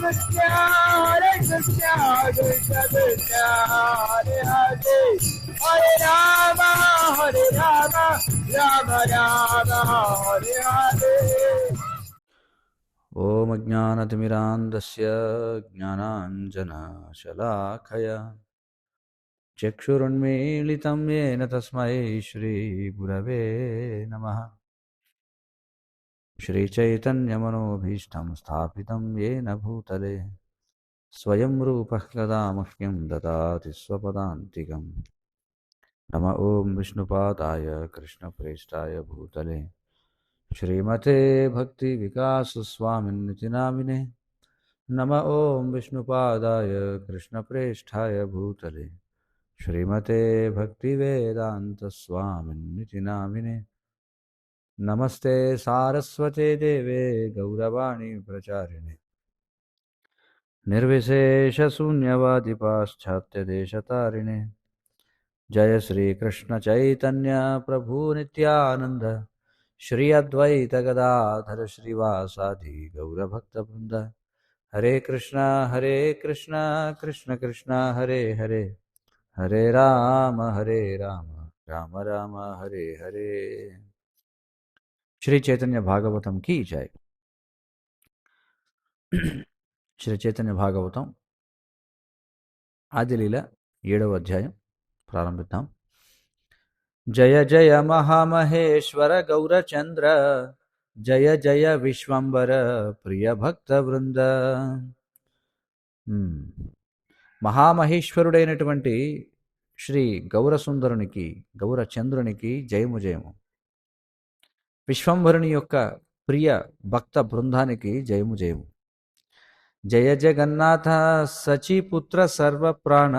Krishna Krishna Hare Hare Hare Rama Rama Rama Hare Hare. ఓం అజ్ఞానతిమిరాంధస్య జ్ఞానాంజనశలాకయా చక్షురున్మీలితం యేన తస్మై శ్రీగురవే నమః. శ్రీచైతన్యమనోభీష్టం స్థాపితం యేన భూతలే స్వయం రూపః కదా మహ్యం దదాతి స్వపదాంతికం. నమ ఓం విష్ణుపాదాయ కృష్ణప్రేష్టాయ భూతలే శ్రీమతే భక్తి వికాస స్వామిన్నితి నామినే. నమ ఓం విష్ణుపాదాయ కృష్ణప్రేష్ఠాయ భూతలే శ్రీమతే భక్తివేదాంత స్వామిన్నితి నామినే. నమస్తే సారస్వతే దేవే గౌరవాణి ప్రచారిణే నిర్విశేషశూన్యవాది పాశ్చాత్యదేశతారిణే. జయ శ్రీకృష్ణ చైతన్య ప్రభు నిత్యానంద శ్రీ అద్వైత గదాధర శ్రీవాసాది గౌరభక్తవృంద. హరే కృష్ణ కృష్ణ కృష్ణ హరే హరే హరే రామ రామ రామ హరే హరే. శ్రీ చైతన్య భాగవతం కీ జై. శ్రీ చైతన్య భాగవతం ఆదిలీల 7వ అధ్యాయం ప్రారంభిద్దాం. జయ జయ మహామహేశ్వర గౌరచంద్ర జయ జయ విశ్వంబర ప్రియ భక్త వృంద. మహామహేశ్వరుడైనటువంటి శ్రీ గౌరసుందరునికి గౌరచంద్రునికి జయము జయము. విశ్వంభరుని యొక్క ప్రియ భక్త బృందానికి జయము జయము. జయ జగన్నాథ సచిపుత్ర సర్వప్రాణ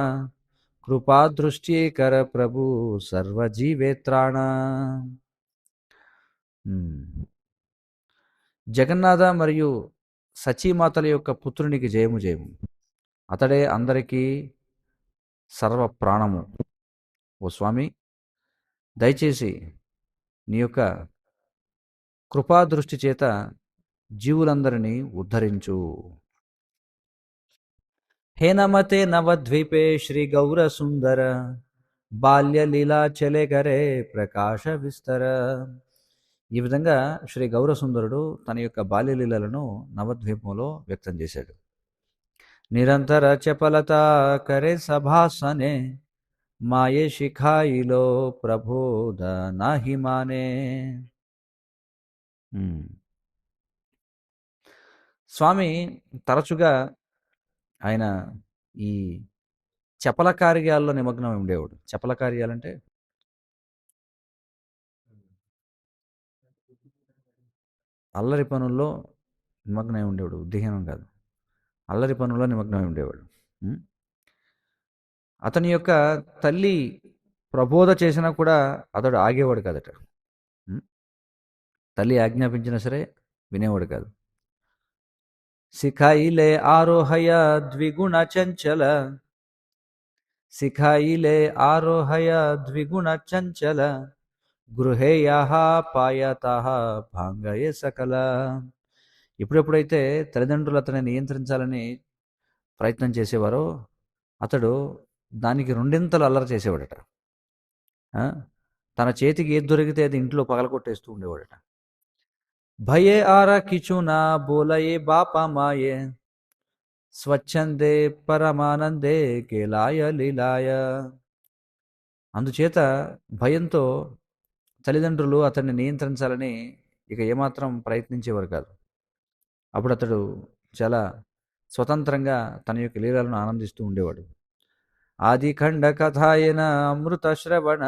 కృపాదృష్టికర ప్రభు సర్వజీవేత్రాణ. జగన్నాథ మరియు సచీమాతల యొక్క పుత్రునికి జయము జయము. అతడే అందరికీ సర్వ ప్రాణము. ఓ స్వామి, దయచేసి నీ యొక్క కృపాదృష్టి చేత జీవులందరినీ ఉద్ధరించు. హేనమతే నవద్వీపే శ్రీ గౌర సుందర బాల్యలీలా చెలెగరే ప్రకాశ విస్తర. ఈ విధంగా శ్రీ గౌరసుందరుడు తన యొక్క బాల్యలీలలను నవద్వీపంలో వ్యక్తం చేశాడు. నిరంతర చపలత కరే సభాసనే మాయే శిఖాయిలో ప్రబోధ నాహి మానే. స్వామి తరచుగా ఆయన ఈ చపల కార్యాల్లో నిమగ్నం ఉండేవాడు. చపల కార్యాలంటే అల్లరి పనుల్లో నిమగ్నమై ఉండేవాడు. ఉద్దేహనం కాదు, అల్లరి పనుల్లో నిమగ్నమై ఉండేవాడు. అతని యొక్క తల్లి ప్రబోధ చేసినా కూడా అతడు ఆగేవాడు కాదట. తల్లి ఆజ్ఞాపించినా సరే వినేవాడు కాదు. సిఖాయిలే ఆరోహయ ద్విగుణ చంచల సిఖాయిలే ఆరోహయ ద్విగుణ చంచల గృహేయాహ పాయతాహ భాంగయే సకల. ఎప్పుడెప్పుడైతే తల్లిదండ్రులు అతన్ని నియంత్రించాలని ప్రయత్నం చేసేవారో అతడు దానికి రెండింతలు అల్లరి చేసేవాడట. తన చేతికి ఏది దొరికితే అది ఇంట్లో పగలగొట్టేస్తూ ఉండేవాడట. భయే ఆరా కిచునా బోలయే బాపా మాయే స్వచ్ఛందే పరమానందే కేలాయ లీలాయ. అందుచేత భయంతో తల్లిదండ్రులు అతన్ని నియంత్రించాలని ఇక ఏమాత్రం ప్రయత్నించేవారు కాదు. అప్పుడు అతడు చాలా స్వతంత్రంగా తన యొక్క లీలలను ఆనందిస్తూ ఉండేవాడు. ఆదిఖండ కథాయన అమృత శ్రవణ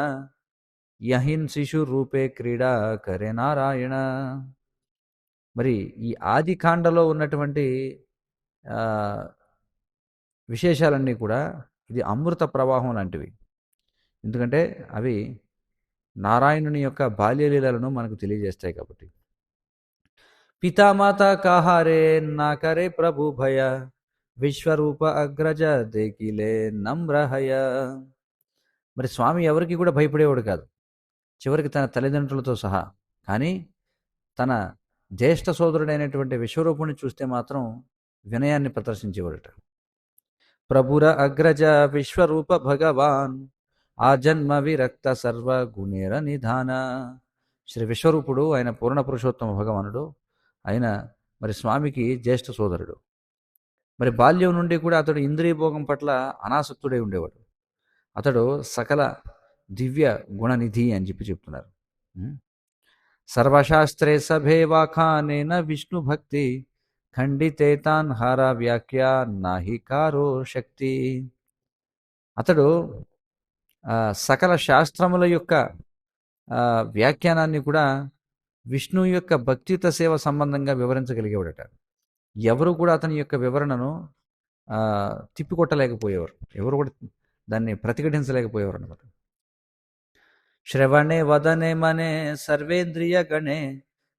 యహిన్ శిశు రూపే క్రీడా కరే నారాయణ. మరి ఈ ఆదికాండలో ఉన్నటువంటి విశేషాలన్నీ కూడా ఇది అమృత ప్రవాహం లాంటివి. ఎందుకంటే అవి నారాయణుని యొక్క బాల్యలీలను మనకు తెలియజేస్తాయి కాబట్టి. పితామాత కాహారే నాకరే ప్రభు భయ విశ్వరూప అగ్రజ దేకిలే నమ్రహయ. మరి స్వామి ఎవరికి కూడా భయపడేవాడు కాదు, చివరికి తన తల్లిదండ్రులతో సహా. కానీ తన జ్యేష్ఠ సోదరుడైనటువంటి విశ్వరూపుణ్ణి చూస్తే మాత్రం వినయాన్ని ప్రదర్శించేవాడట. ప్రభుర అగ్రజ విశ్వరూప భగవాన్ ఆజన్మ విరక్త సర్వ గుణేర నిధాన. శ్రీ విశ్వరూపుడు ఆయన పూర్ణ పురుషోత్తమ భగవానుడు. ఆయన మరి స్వామికి జ్యేష్ఠ సోదరుడు. మరి బాల్యం నుండి కూడా అతడు ఇంద్రియ భోగం పట్ల అనాసక్తుడై ఉండేవాడు. అతడు సకల దివ్య గుణనిధి అని చెప్తున్నారు. సర్వశాస్త్రే సభే వాఖానేన విష్ణు భక్తి ఖండితే తాన్ హార వ్యాఖ్య నాహికారో శక్తి. అతడు సకల శాస్త్రముల యొక్క వ్యాఖ్యానాన్ని కూడా విష్ణు యొక్క భక్తియుత సేవ సంబంధంగా వివరించగలిగేవాడట. ఎవరు కూడా అతని యొక్క వివరణను తిప్పికొట్టలేకపోయేవారు, ఎవరు కూడా దాన్ని ప్రతిఘటించలేకపోయేవారు అనమాట. శ్రవణే వదనే మనే సర్వేంద్రియ గణే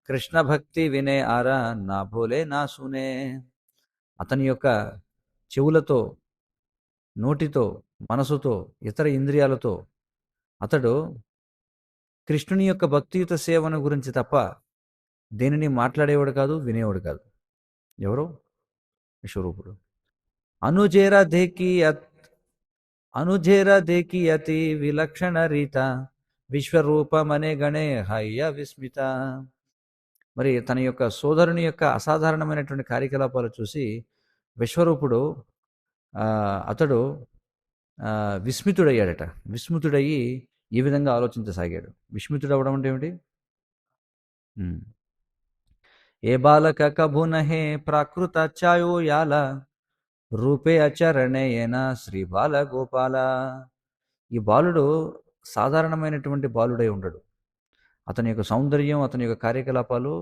కృష్ణ భక్తి వినే ఆరా నా భోలే నా సునే. అతని యొక్క చెవులతో, నోటితో, మనసుతో, ఇతర ఇంద్రియాలతో అతడు కృష్ణుని యొక్క భక్తియుత సేవను గురించి తప్ప దేనిని మాట్లాడేవాడు కాదు, వినేవాడు కాదు. ఎవరు? విశ్వరూపుడు. అనుజేర దేకి అతి విలక్షణ రీత విశ్వరూపమనే గణే హయ్య విస్మిత. మరి తన యొక్క సోదరుని యొక్క అసాధారణమైనటువంటి కార్యకలాపాలు చూసి విశ్వరూపుడు అతడు విస్మితుడయ్యాడట. విస్మితుడయ్యి ఈ విధంగా ఆలోచించసాగాడు. విస్మితుడు అవ్వడం అంటే ఏమిటి? ఏ బాలక కభు నహే ప్రాకృత ఛాయో యాల రూపే అచరణేయన శ్రీ బాల గోపాల. ఈ బాలుడు సాధారణమైనటువంటి బాలుడై ఉండడు. అతని యొక్క సౌందర్యం, అతని యొక్క కార్యకలాపాలు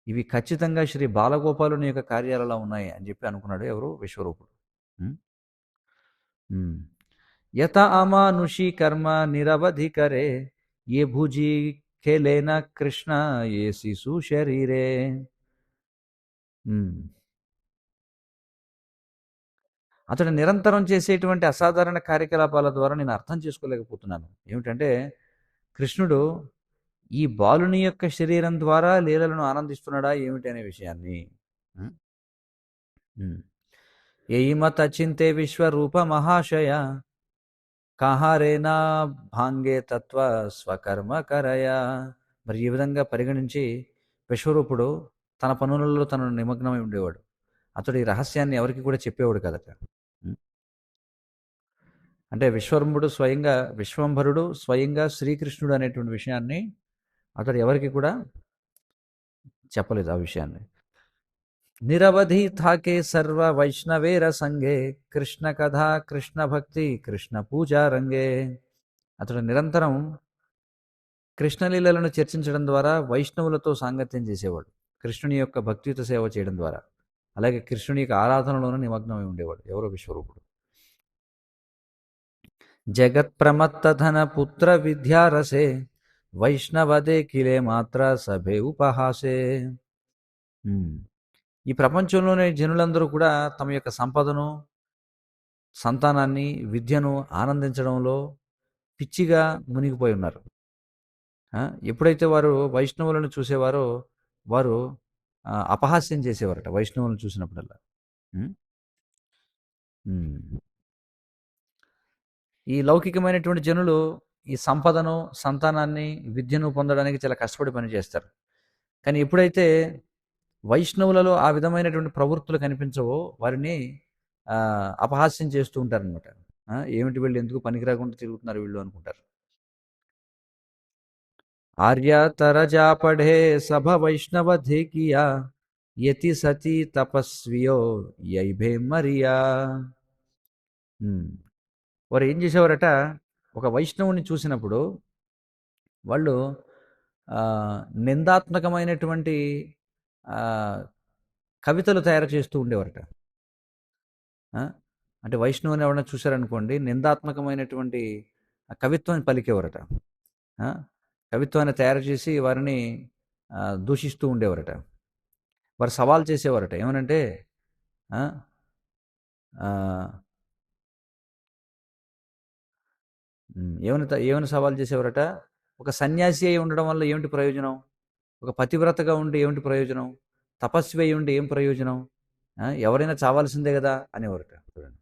ఇవి ఖచ్చితంగా శ్రీ బాలగోపాలుని యొక్క కార్యాలలో ఉన్నాయి అని చెప్పి అనుకున్నాడు ఎవరు? విశ్వరూపుడు. యత అమానుషి కర్మ నిరవధికరే ఏ భుజి ఖేలేన కృష్ణ ఏ శిశు శరీరే. అతడు నిరంతరం చేసేటువంటి అసాధారణ కార్యకలాపాల ద్వారా నేను అర్థం చేసుకోలేకపోతున్నాను. ఏమిటంటే కృష్ణుడు ఈ బాలుని యొక్క శరీరం ద్వారా లీలలను ఆనందిస్తున్నాడా ఏమిటి అనే విషయాన్ని. ఏమత చింతే విశ్వరూప మహాశయ కాహారేనా భాంగే తత్వ స్వకర్మ కరయ. మరి ఈ విధంగా పరిగణించి విశ్వరూపుడు తన పనులలో తనను నిమగ్నమై ఉండేవాడు. అతడు ఈ రహస్యాన్ని ఎవరికి కూడా చెప్పేవాడు కదట. అంటే విశ్వంభరుడు స్వయంగా శ్రీకృష్ణుడు అనేటువంటి విషయాన్ని అతడు ఎవరికి కూడా చెప్పలేదు. ఆ విషయాన్ని నిరవధి థాకే సర్వ వైష్ణవేర సంగే కృష్ణ కథ కృష్ణ భక్తి కృష్ణ పూజా రంగే. అతడు నిరంతరం కృష్ణలీలను చర్చించడం ద్వారా వైష్ణవులతో సాంగత్యం చేసేవాడు. కృష్ణుని యొక్క భక్తియుత సేవ చేయడం ద్వారా, అలాగే కృష్ణుని యొక్క ఆరాధనలోనూ నిమగ్నమై ఉండేవాడు. ఎవరో విశ్వరూపుడు. జగత్ ప్రమత్తధన పుత్ర విద్యారసే వైష్ణవదే కిలే మాత్ర సభే ఉపహాసే. ఈ ప్రపంచంలోనే జనులందరూ కూడా తమ యొక్క సంపదను, సంతానాన్ని, విద్యను ఆనందించడంలో పిచ్చిగా మునిగిపోయి ఉన్నారు. ఎప్పుడైతే వారు వైష్ణవులను చూసేవారో వారు అపహాస్యం చేసేవారట వైష్ణవులను చూసినప్పుడల్లా. ఈ లౌకికమైనటువంటి జనులు ఈ సంపదను, సంతానాన్ని, విద్యను పొందడానికి చాలా కష్టపడి పనిచేస్తారు. కానీ ఎప్పుడైతే వైష్ణవులలో ఆ విధమైనటువంటి ప్రవృత్తులు కనిపించవో వారిని అపహాస్యం చేస్తూ ఉంటారనమాట. ఏమిటి వీళ్ళు ఎందుకు పనికిరాకుండా తిరుగుతున్నారు వీళ్ళు అనుకుంటారు. ఆర్య తరజా పఢే సభ వైష్ణవ ధేకియా యతి సతీ తపస్వియో యైభే మరియా. వారు ఏం చేసేవారట, ఒక వైష్ణవుని చూసినప్పుడు వాళ్ళు నిందాత్మకమైనటువంటి కవితలు తయారు చేస్తూ ఉండేవారట. అంటే వైష్ణవుని ఎవరైనా చూశారనుకోండి, నిందాత్మకమైనటువంటి కవిత్వాన్ని పలికేవారట. కవిత్వాన్ని తయారు చేసి వారిని దూషిస్తూ ఉండేవారట. వారు సవాల్ చేసేవారట. ఏమనంటే ఏమని సవాల్ చేసేవారట, ఒక సన్యాసి అయి ఉండడం వల్ల ఏమిటి ప్రయోజనం, ఒక పతివ్రతగా ఉండి ఏమిటి ప్రయోజనం, తపస్వి అయి ఉండి ఏం ప్రయోజనం, ఎవరైనా చావాల్సిందే కదా అనేవారట. చూడండి.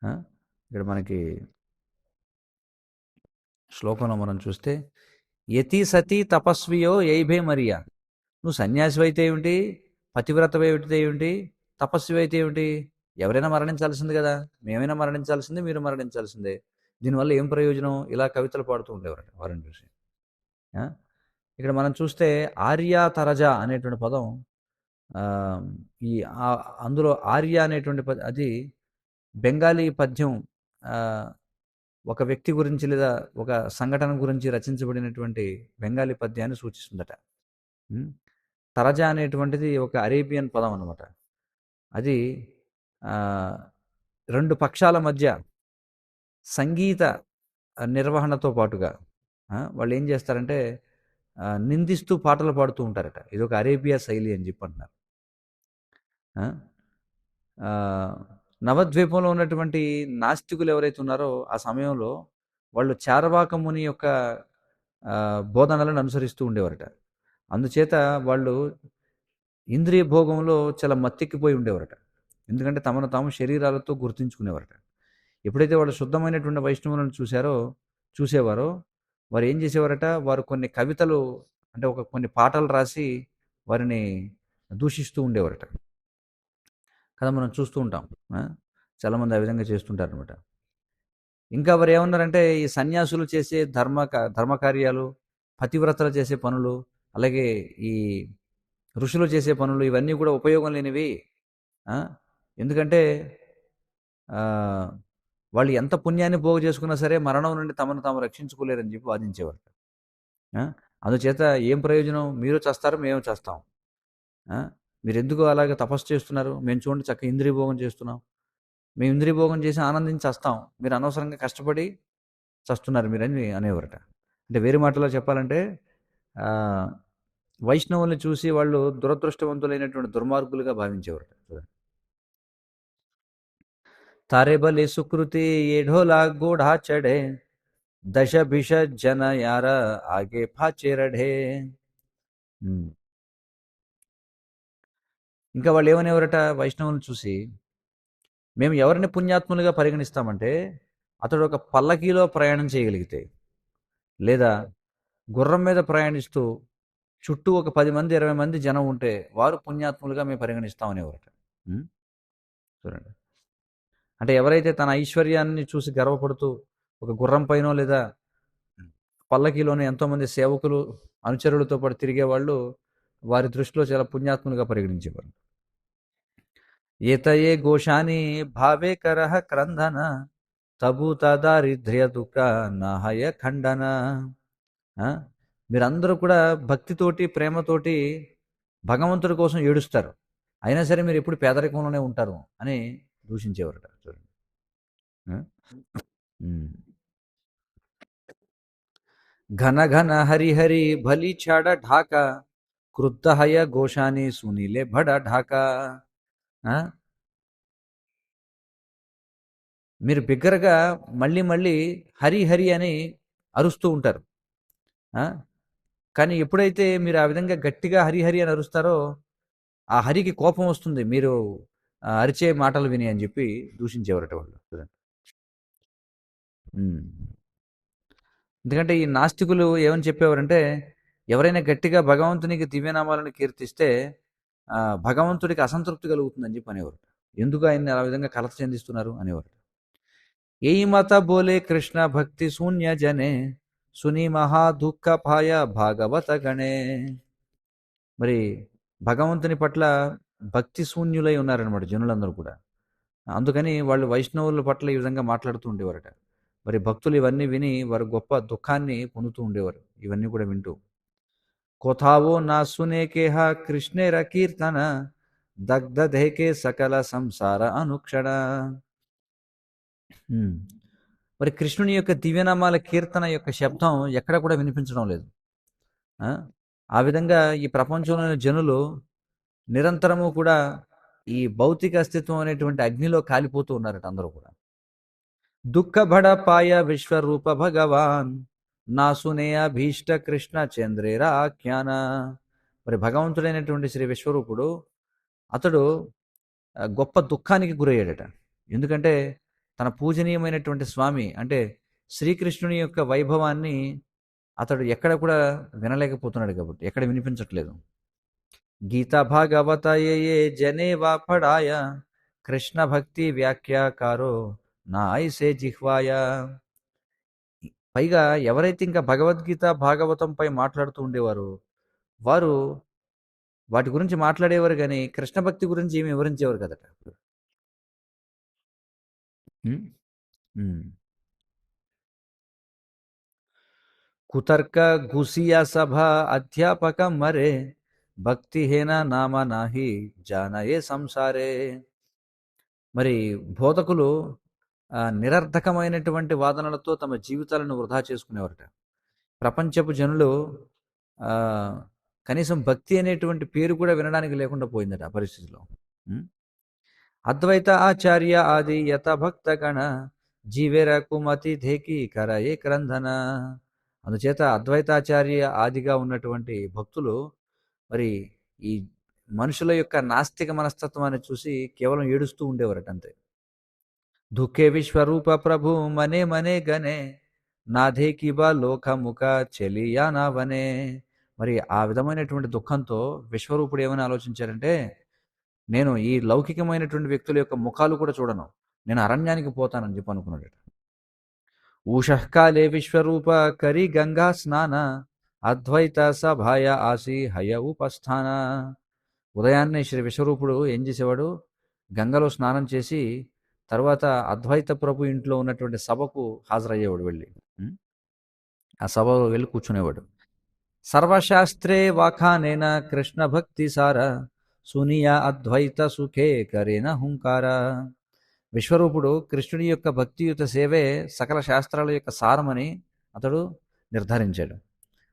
ఆ? ఇక్కడ మనకి శ్లోకంలో మనం చూస్తే యతి సతీ తపస్వియో యైభే మరియా. నువ్వు సన్యాసి అయితే ఏమిటి, పతివ్రత అయితే ఏమిటి, తపస్వి అయితే ఏమిటి, ఎవరైనా మరణించాల్సింది కదా, మేమైనా మరణించాల్సిందే, మీరు మరణించాల్సిందే, దీనివల్ల ఏం ప్రయోజనం, ఇలా కవితలు పాడుతూ ఉండేవారట వారిని చూసి. ఆ? ఇక్కడ మనం చూస్తే ఆర్య తరజ అనేటువంటి పదం, ఆ, ఈ అందులో ఆర్య అనేటువంటి అది బెంగాలీ పద్యం, ఆ, ఒక వ్యక్తి గురించి లేదా ఒక సంఘటన గురించి రచించబడినటువంటి బెంగాలీ పద్యాన్ని సూచిస్తుందట. ఉమ్. తరజ అనేటువంటిది ఒక అరేబియన్ పదం అనమాట. అది ఆ, రెండు పక్షాల మధ్య సంగీత నిర్వహణతో పాటుగా వాళ్ళు ఏం చేస్తారంటే నిందిస్తూ పాటలు పాడుతూ ఉంటారట. ఇది ఒక అరేబియా శైలి అని చెప్పి అంటున్నారు. ఆ, ఆ, నవద్వీపంలో ఉన్నటువంటి నాస్తికులు ఎవరైతే ఉన్నారో ఆ సమయంలో వాళ్ళు చార్వాక ముని యొక్క బోధనలను అనుసరిస్తూ ఉండేవారట. అందుచేత వాళ్ళు ఇంద్రియ భోగంలో చాలా మత్తెక్కిపోయి ఉండేవారట. ఎందుకంటే తమను తాము శరీరాలతో గుర్తించుకునేవారట. ఎప్పుడైతే వాళ్ళు శుద్ధమైనటువంటి వైష్ణవులను చూసేవారో వారు ఏం చేసేవారట, వారు కొన్ని కవితలు అంటే కొన్ని పాటలు రాసి వారిని దూషిస్తూ ఉండేవారట కదా, మనం చూస్తూ ఉంటాం. చాలామంది ఆ విధంగా చేస్తుంటారనమాట. ఇంకా వారు ఏమన్నారంటే ఈ సన్యాసులు చేసే ధర్మకార్యాలు, పతివ్రతలు చేసే పనులు, అలాగే ఈ ఋషులు చేసే పనులు ఇవన్నీ కూడా ఉపయోగం లేనివి. ఎందుకంటే వాళ్ళు ఎంత పుణ్యాన్ని పోగు చేసుకున్నా సరే మరణం నుండి తమను తాము రక్షించుకోలేరని చెప్పి వాదించేవారు. అందుచేత ఏం ప్రయోజనం, మీరు చేస్తారు మేము చేస్తాం, మీరు ఎందుకు అలాగే తపస్సు చేస్తున్నారు, మేము చూడండి చక్కగా ఇంద్రియ భోగం చేస్తున్నాం, మేము ఇంద్రియ భోగం చేసి ఆనందించి చేస్తాం, మీరు అనవసరంగా కష్టపడి చస్తున్నారు మీరని అనేవారట. అంటే వేరే మాటలో చెప్పాలంటే వైష్ణవుల్ని చూసి వాళ్ళు దురదృష్టవంతులైనటువంటి దుర్మార్గులుగా భావించేవారట. तारे भले सुकृति ये ढोला गोढ़ा चढ़े दश भिष जन यार आगे फाचे रढ़े. ఇంకా వాళ్ళు ఏమనేవారట వైష్ణవులను చూసి, మేము ఎవరిని పుణ్యాత్ములుగా పరిగణిస్తామంటే అతడు ఒక పల్లకీలో ప్రయాణం చేయగలిగితే, లేదా గుర్రం మీద ప్రయాణిస్తూ చుట్టూ ఒక 10 మంది 20 మంది జనం ఉంటే వారు పుణ్యాత్ములుగా మేము పరిగణిస్తామనేవారట. చూడండి. అంటే ఎవరైతే తన ఐశ్వర్యాన్ని చూసి గర్వపడుతూ ఒక గుర్రం పైనో లేదా పల్లకీలోనే ఎంతోమంది సేవకులు అనుచరులతో పాటు తిరిగేవాళ్ళు వారి దృష్టిలో చాలా పుణ్యాత్ములుగా పరిగణించేవారు. ఏతయే గోషాని భావే కరహ క్రందన తబూత దారిద్ర్య దుఃఖ నహయ ఖండన. మీరందరూ కూడా భక్తితోటి ప్రేమతోటి భగవంతుడి కోసం ఏడుస్తారు, అయినా సరే మీరు ఎప్పుడు పేదరికంలోనే ఉంటారు అని దూషించేవారట. చూడండి. घन घन हरि हरि भली छाड़ा ढाका क्रुद्ध हय गोशानी सुनीले भड़ा ढाका. మీరు బిగ్గరగా మళ్ళీ మళ్ళీ హరి హరి అని అరుస్తూ ఉంటారు, కానీ ఎప్పుడైతే మీరు ఆ విధంగా గట్టిగా హరి హరి అని అరుస్తారో ఆ హరికి కోపం వస్తుంది మీరు అరిచే మాటలు విని అని చెప్పి దూషించేవారట వాళ్ళు. ఎందుకంటే ఈ నాస్తికులు ఏమని చెప్పేవారంటే ఎవరైనా గట్టిగా భగవంతునికి దివ్యనామాలను కీర్తిస్తే భగవంతుడికి అసంతృప్తి కలుగుతుందని చెప్పి అనేవారు. ఎందుకు ఆయన్ని ఆ విధంగా కలత చెందిస్తున్నారు అనేవారు. ఏ మత బోలే కృష్ణ భక్తి శూన్య జనే సుని మహా దుఃఖ పాయ భాగవత గణే. మరి భగవంతుని పట్ల భక్తి శూన్యులై ఉన్నారనమాట జనులందరూ కూడా. అందుకని వాళ్ళు వైష్ణవుల పట్ల ఈ విధంగా మాట్లాడుతూ ఉండేవారట. మరి భక్తులు ఇవన్నీ విని వారు గొప్ప దుఃఖాన్ని పొందుతూ ఉండేవారు ఇవన్నీ కూడా వింటూ. కోథావో నా సునేకేహ కృష్ణేర కీర్తన దగ్ధ దేకే సకల సంసార అనుక్షణ. మరి కృష్ణుని యొక్క దివ్యనామాల కీర్తన యొక్క శబ్దం ఎక్కడ కూడా వినిపించడం లేదు. ఆ విధంగా ఈ ప్రపంచంలోని జనులు నిరంతరము కూడా ఈ భౌతిక అస్తిత్వం అనేటువంటి అగ్నిలో కాలిపోతూ ఉన్నారట అందరూ కూడా. దుఃఖ బడ పాయ విశ్వరూప భగవాన్ నా సునే అభీష్ట కృష్ణ చంద్రేరా ఆఖ్యాన. మరి భగవంతుడైనటువంటి శ్రీ విశ్వరూపుడు అతడు గొప్ప దుఃఖానికి గురయ్యాడట. ఎందుకంటే తన పూజనీయమైనటువంటి స్వామి అంటే శ్రీకృష్ణుని యొక్క వైభవాన్ని అతడు ఎక్కడ కూడా వినలేకపోతున్నాడు కాబట్టి, ఎక్కడ వినిపించట్లేదు. గీతా భాగవత ఏ జనే వా పడాయ కృష్ణ భక్తి వ్యాఖ్యాకారో నా ఐసే జిహ్వాయ. పైగా ఎవరైతే ఇంకా భగవద్గీత భాగవతంపై మాట్లాడుతూ ఉండేవారో వారు వాటి గురించి మాట్లాడేవారు కానీ కృష్ణ భక్తి గురించి ఏమి వివరించేవారు కదట. ఉమ్, ఉమ్. కుతర్క గుసియా సభ అధ్యాపక మరే భక్తిహీన నామ నాహి జానయే సంసారే. మరి బోధకులు నిరర్ధకమైనటువంటి వాదనలతో తమ జీవితాలను వృధా చేసుకునేవారట. ప్రపంచపు జనులు ఆ, కనీసం భక్తి అనేటువంటి పేరు కూడా వినడానికి లేకుండా పోయిందట ఆ పరిస్థితిలో. ఉం? అద్వైత ఆచార్య ఆది యత భక్త గణ జీవేర కుమతి ధేకి కరయే క్రందన. అందుచేత అద్వైతాచార్య ఆదిగా ఉన్నటువంటి భక్తులు మరి ఈ మనుషుల యొక్క నాస్తిక మనస్తత్వాన్ని చూసి కేవలం ఏడుస్తూ ఉండేవారట అంతే. దుఃఖే విశ్వరూప ప్రభు మనే మనే గనే నాథే కిబా లోకముఖ చెలియా నావనే. మరి ఆ విధమైనటువంటి దుఃఖంతో విశ్వరూపుడు ఏమని ఆలోచించారంటే, నేను ఈ లౌకికమైనటువంటి వ్యక్తుల యొక్క ముఖాలు కూడా చూడను, నేను అరణ్యానికి పోతానని చెప్పి అనుకున్నాడు. ఊషఃకాలే విశ్వరూప కరి గంగా స్నాన అద్వైత సభాయ ఆసి హయ ఉపస్థాన. ఉదయాన్నే శ్రీ విశ్వరూపుడు ఏం చేసేవాడు, గంగలో స్నానం చేసి తర్వాత అద్వైత ప్రభు ఇంట్లో ఉన్నటువంటి సభకు హాజరయ్యేవాడు వెళ్ళి. ఉం? ఆ సభలో వెళ్ళి కూర్చునేవాడు. సర్వశాస్త్రే వాఖానేన కృష్ణ భక్తి సార సునియా అద్వైత సుఖే కరేన హుంకార. విశ్వరూపుడు కృష్ణుడి యొక్క భక్తియుత సేవే సకల శాస్త్రాల యొక్క సారమని అతడు నిర్ధారించాడు.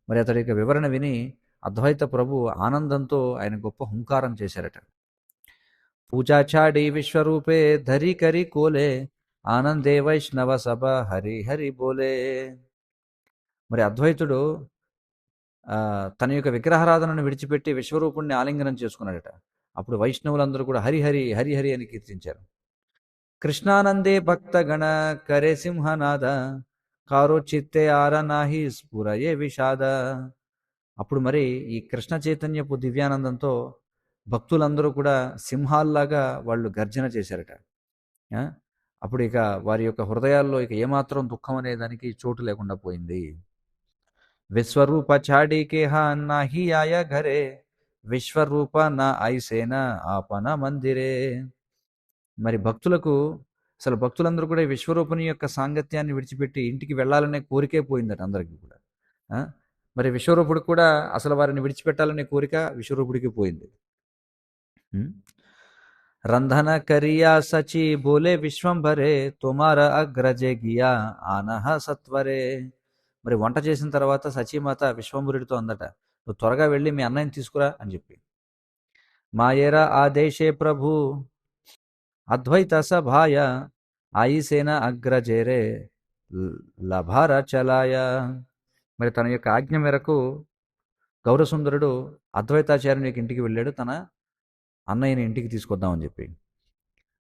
మరి అతడి యొక్క వివరణ విని అద్వైత ప్రభు ఆనందంతో ఆయన గొప్ప హుంకారం చేశారట. పూజాచాడి విశ్వరూపే ధరి కరి కోలే ఆనందే వైష్ణవ సభ హరి హరి బోలే. మరి అద్వైతుడు తన యొక్క విగ్రహారాధనను విడిచిపెట్టి విశ్వరూపుణ్ణి ఆలింగనం చేసుకున్నాడట. అప్పుడు వైష్ణవులందరూ కూడా హరిహరి హరిహరి అని కీర్తించారు. కృష్ణానందే భక్త గణ కరే సింహనాద కారో చిత్తే ఆర నాహి స్ఫురయే విషాద. అప్పుడు మరి ఈ కృష్ణ చైతన్యపు దివ్యానందంతో భక్తులందరూ కూడా సింహాల్లాగా వాళ్ళు గర్జన చేశారట. ఆ? అప్పుడు ఇక వారి యొక్క హృదయాల్లో ఇక ఏమాత్రం దుఃఖం అనే దానికి చోటు లేకుండా పోయింది. విశ్వరూప ఛాడీకే హా నాహి ఆయ ఘరే విశ్వరూప నా ఐసేన ఆపన మందిరే. మరి భక్తులందరూ కూడా ఈ విశ్వరూపుని యొక్క సాంగత్యాన్ని విడిచిపెట్టి ఇంటికి వెళ్ళాలనే కోరికే పోయిందట అందరికీ కూడా. ఆ? మరి విశ్వరూపుడు కూడా అసలు వారిని విడిచిపెట్టాలనే కోరిక విశ్వరూపుడికి పోయింది. రంధన కరియా సచి బోలే విశ్వంభరే తుమార అగ్రజే గియా ఆనహ సత్వరే. మరి వంట చేసిన తర్వాత సచీమాత విశ్వంభరుడితో అందట, నువ్వు త్వరగా వెళ్ళి మీ అన్నయ్యని తీసుకురా అని చెప్పి. మాయేరా ఆదేశే ప్రభు అద్వైత సభాయ ఆయిసేన అగ్రజేరే లభార చలాయ. మరి తన యొక్క ఆజ్ఞ మేరకు గౌరసుందరుడు అద్వైతాచార్యుని యొక్క ఇంటికి వెళ్ళాడు, తన అన్నయ్యని ఇంటికి తీసుకొద్దామని చెప్పి.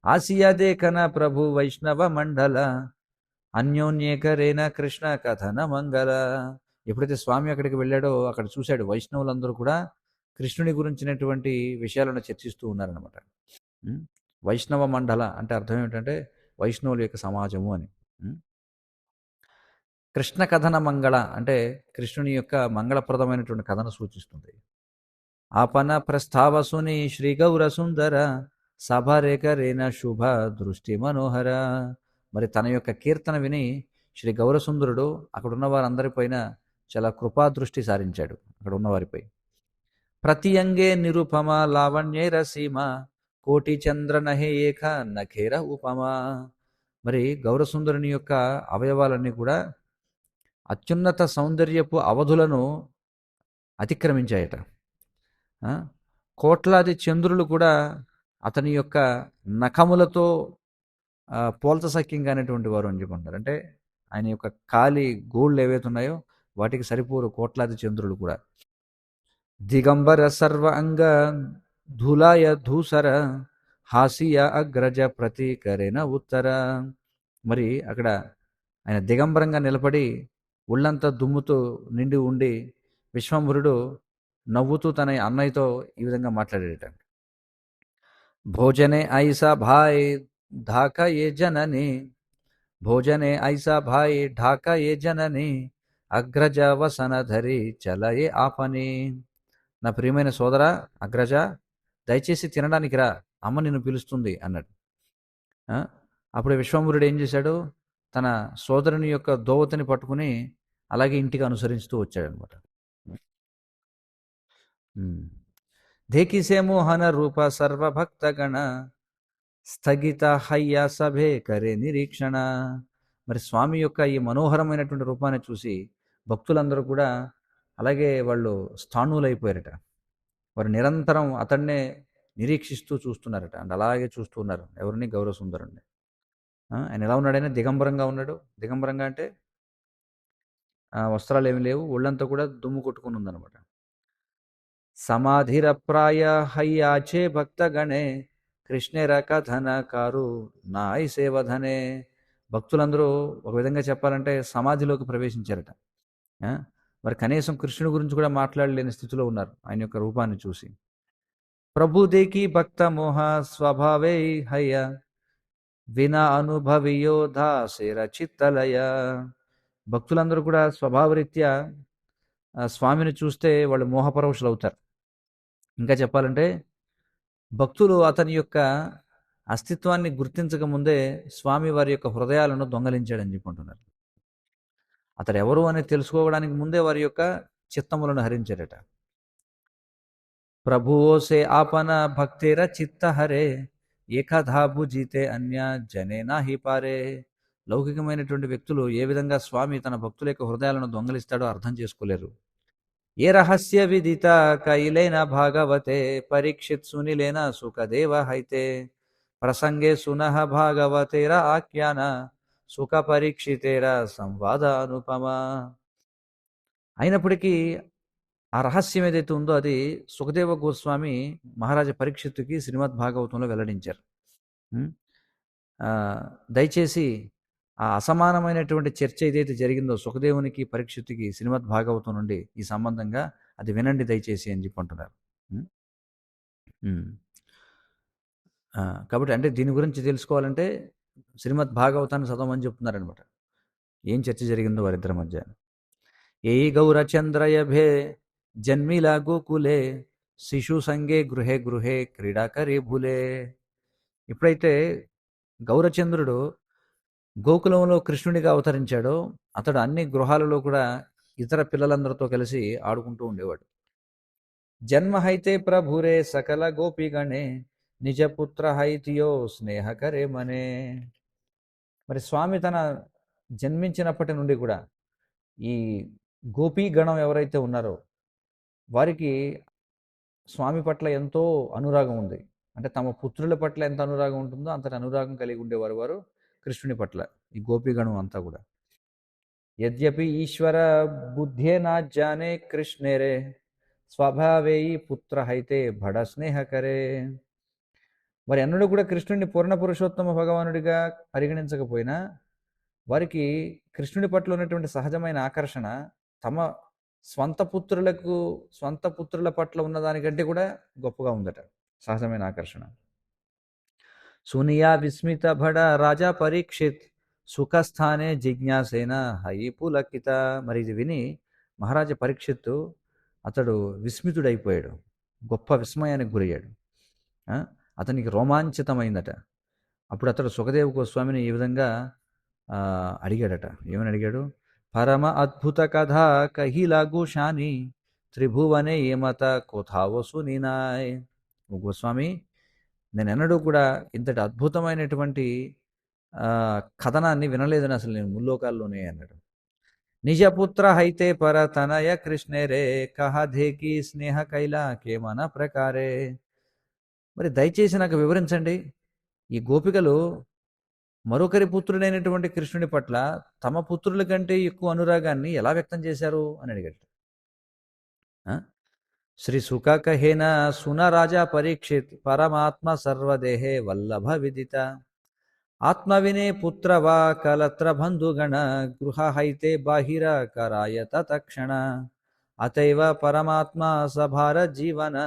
ఆసియాదే కన ప్రభు వైష్ణవ మండల అన్యోన్యేకరేన కృష్ణ కథన మంగళ. ఎప్పుడైతే స్వామి అక్కడికి వెళ్ళాడో అక్కడ చూశాడు వైష్ణవులందరూ కూడా కృష్ణుని గురించినటువంటి విషయాలను చర్చిస్తూ ఉన్నారనమాట. వైష్ణవ మండల అంటే అర్థం ఏమిటంటే వైష్ణవుల యొక్క సమాజము అని. కృష్ణ కథన మంగళ అంటే కృష్ణుని యొక్క మంగళప్రదమైనటువంటి కథను సూచిస్తుంది. ఆపన ప్రస్థావసుని శ్రీ గౌర సుందర సభరేకరేన శుభ దృష్టి మనోహర. మరి తన యొక్క కీర్తన విని శ్రీ గౌరసుందరుడు అక్కడ ఉన్న వారందరిపైన చాలా కృపాదృష్టి సారించాడు. అక్కడ ఉన్నవారిపై ప్రతి అంగే నిరుపమ లావణ్యేర సీమ కోటి చంద్ర నహే ఏక నఖేర ఉపమా. మరి గౌరసుందరుని యొక్క అవయవాలన్నీ కూడా అత్యున్నత సౌందర్యపు అవధులను అతిక్రమించాయట. కోట్లాది చంద్రులు కూడా అతని యొక్క నఖములతో పోల్చసఖ్యంగా అనేటువంటి వారు అని చెప్పుకుంటారు. అంటే ఆయన యొక్క కాలి గోళ్ళు ఏవైతే ఉన్నాయో వాటికి సరిపోరు కోట్లాది చంద్రులు కూడా. దిగంబర సర్వ అంగ ధూలాయ ధూసర హాసియ అగ్రజ ప్రతీకరేణ ఉత్తర. మరి అక్కడ ఆయన దిగంబరంగా నిలబడి ఒళ్ళంతా దుమ్ముతో నిండి ఉండి విశ్వంభరుడు నవ్వుతూ తన అన్నయ్యతో ఈ విధంగా మాట్లాడేట. భోజనే ఐసా భాయ్ ఢాకా ఏ జనని, భోజనే ఐసా భాయ్ ఢాకా ఏ జనని, అగ్రజ వసనధరి చలయే ఆపని. నా ప్రియమైన సోదరా అగ్రజ, దయచేసి తినడానికి రా, అమ్మ నిన్ను పిలుస్తుంది అన్నాడు. ఆ? అప్పుడు విశ్వంభరుడు ఏం చేశాడు, తన సోదరుని యొక్క దోవతిని పట్టుకుని అలాగే ఇంటికి అనుసరిస్తూ వచ్చాడనమాట. దేకిసే మోహన రూప సర్వభక్తగణ, స్థగిత హయ్య సభే కరే నిరీక్షణ. మరి స్వామి యొక్క ఈ మనోహరమైనటువంటి రూపాన్ని చూసి భక్తులందరూ కూడా అలాగే వాళ్ళు స్థాణులైపోయారట. వారు నిరంతరం అతన్నే నిరీక్షిస్తూ చూస్తున్నారట. అంటే అలాగే చూస్తూ ఉన్నారు. ఎవరిని గౌరవ సుందరుణ్ణి. ఆయన ఎలా ఉన్నాడైనా దిగంబరంగా ఉన్నాడు. దిగంబరంగా అంటే వస్త్రాలు ఏమి లేవు, ఒళ్ళంతా కూడా దుమ్ము కొట్టుకుని ఉందన్నమాట. సమాధిరప్రాయ హయ్యాచే భక్తగణే, కృష్ణేర కథన కారు నాయ్ సేవధనే. భక్తులందరూ ఒక విధంగా చెప్పాలంటే సమాధిలోకి ప్రవేశించారట. మరి కనీసం కృష్ణుడి గురించి కూడా మాట్లాడలేని స్థితిలో ఉన్నారు ఆయన యొక్క రూపాన్ని చూసి. ప్రభుదేకి భక్త మోహ స్వభావే హయ్య, వినా అనుభవియో దాసేర చిత్తలయ. భక్తులందరూ కూడా స్వభావరీత్యా స్వామిని చూస్తే వాళ్ళు మోహపరవశులు అవుతారు. ఇంకా చెప్పాలంటే భక్తులు అతని యొక్క అస్తిత్వాన్ని గుర్తించక ముందే స్వామి వారి యొక్క హృదయాలను దొంగలించాడని చెప్పుకుంటున్నారు. అతడు ఎవరు అని తెలుసుకోవడానికి ముందే వారి యొక్క చిత్తములను హరించారట. ప్రభువోసే ఆపన భక్తేర చిత్త హరే, ఏకధా భుజితే అన్య జనే నాహి పారే. లౌకికమైనటువంటి వ్యక్తులు ఏ విధంగా స్వామి తన భక్తుల యొక్క హృదయాలను దొంగలిస్తాడో అర్థం చేసుకోలేరు. ఏ రహస్య విదిత కైలేన భాగవతే, పరీక్షిత్ సునిలేన సుఖదేవ హైతే, ప్రసంగే సునః భాగవతేర ఆఖ్యాన, సుఖ పరీక్షితేర సంవాద అనుపమ. అయినప్పటికీ ఆ రహస్యం ఏదైతే ఉందో అది సుఖదేవ గోస్వామి మహారాజా పరీక్షిత్తుకి శ్రీమద్ భాగవతంలో వెల్లడించారు. దయచేసి ఆ అసమానమైనటువంటి చర్చ ఏదైతే జరిగిందో సుఖదేవునికి పరీక్షిత్తుకి శ్రీమద్ భాగవతం నుండి ఈ సంబంధంగా అది వినండి దయచేసి అని చెప్పి అంటున్నారు. కాబట్టి అంటే దీని గురించి తెలుసుకోవాలంటే శ్రీమద్ భాగవతాన్ని చదవమని చెప్తున్నారనమాట. ఏం చర్చ జరిగిందో వారిద్దరి మధ్య. ఏ గౌరచంద్రయభే జన్మిలా గోకులే, శిశు సంగే గృహే గృహే క్రీడాకరే భూలే. ఎప్పుడైతే గౌరచంద్రుడు గోకులంలో కృష్ణుడిగా అవతరించాడో అతడు అన్ని గృహాలలో కూడా ఇతర పిల్లలందరితో కలిసి ఆడుకుంటూ ఉండేవాడు. జన్మహైతే ప్రభురే సకల గోపిగణే, నిజపుత్ర హైతియో స్నేహకరే మనే. మరి స్వామి తన జన్మించినప్పటి నుండి కూడా ఈ గోపీగణం ఎవరైతే ఉన్నారో వారికి స్వామి పట్ల ఎంతో అనురాగం ఉంది. అంటే తమ పుత్రుల పట్ల ఎంత అనురాగం ఉంటుందో అంతటి అనురాగం కలిగి ఉండేవారు వారు కృష్ణుని పట్ల, ఈ గోపీగణం అంతా కూడా. యద్యపి ఈశ్వర బుద్ధే నా జానే కృష్ణేరే, స్వభావేయి పుత్ర హైతే బడ స్నేహకరే. మరి అన్నుడు కూడా కృష్ణుడిని పూర్ణ పురుషోత్తమ భగవానుడిగా పరిగణించకపోయినా వారికి కృష్ణుడి పట్ల ఉన్నటువంటి సహజమైన ఆకర్షణ తమ స్వంత పుత్రుల పట్ల ఉన్నదానికంటే కూడా గొప్పగా ఉందట సహజమైన ఆకర్షణ. సునియా విస్మిత భడ రాజా పరీక్షిత్, సుఖస్థానే జిజ్ఞాసేన హయి పులకిత. మరి ఇది విని మహారాజా పరీక్షిత్తు అతడు విస్మితుడైపోయాడు, గొప్ప విస్మయానికి గురయ్యాడు. అతనికి రోమాంచితమైందట. అప్పుడు అతడు సుఖదేవ గోస్వామిని ఈ విధంగా అడిగాడట. ఏమని అడిగాడు? పరమ అద్భుత కథ కహిలాగు షాని, త్రిభువనే ఏమత కోథావో సునీనాయ్. గోస్వామి, నేను ఎన్నడూ కూడా ఇంతటి అద్భుతమైనటువంటి కథనాన్ని వినలేదని అసలు నేను ముల్లోకాల్లోనే అన్నాడు. నిజపుత్ర హైతే పర తనయ కృష్ణేరే, కహధేకి స్నేహ కైలా కేమన ప్రకారే. మరి దయచేసి నాకు వివరించండి, ఈ గోపికలు మరొకరి పుత్రుడైనటువంటి కృష్ణుడి పట్ల తమ పుత్రుల కంటే ఎక్కువ అనురాగాన్ని ఎలా వ్యక్తం చేశారు అని అడిగాడు. శ్రీ సుఖ కహేన సున రాజా పరీక్షిత్ పరమాత్మ సర్వదేహే వల్లభ విదిత ఆత్మవినే పుత్ర వా కలత్ర బంధుగణ గృహ హైతే బాహిర కరాయత తక్షణ అతైవ పరమాత్మ సభార జీవన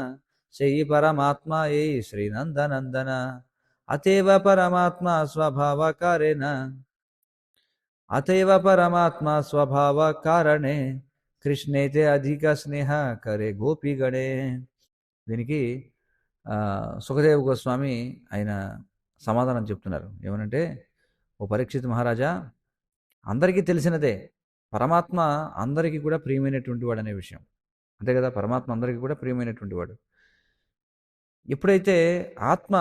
శయి పరమాత్మ ఏ శ్రీనందనందన అతేవ పరమాత్మ స్వభావకారేణ అతైవ పరమాత్మ స్వభావ కారణే కృష్ణైతే అధిక స్నేహ కరే గోపిగణే. దీనికి సుఖదేవ గోస్వామి ఆయన సమాధానం చెప్తున్నారు ఏమనంటే, ఓ పరీక్షిత్ మహారాజా, అందరికీ తెలిసినదే పరమాత్మ అందరికీ కూడా ప్రియమైనటువంటి వాడు అనే విషయం. అంతే కదా, పరమాత్మ అందరికీ కూడా ప్రియమైనటువంటి వాడు. ఎప్పుడైతే ఆత్మ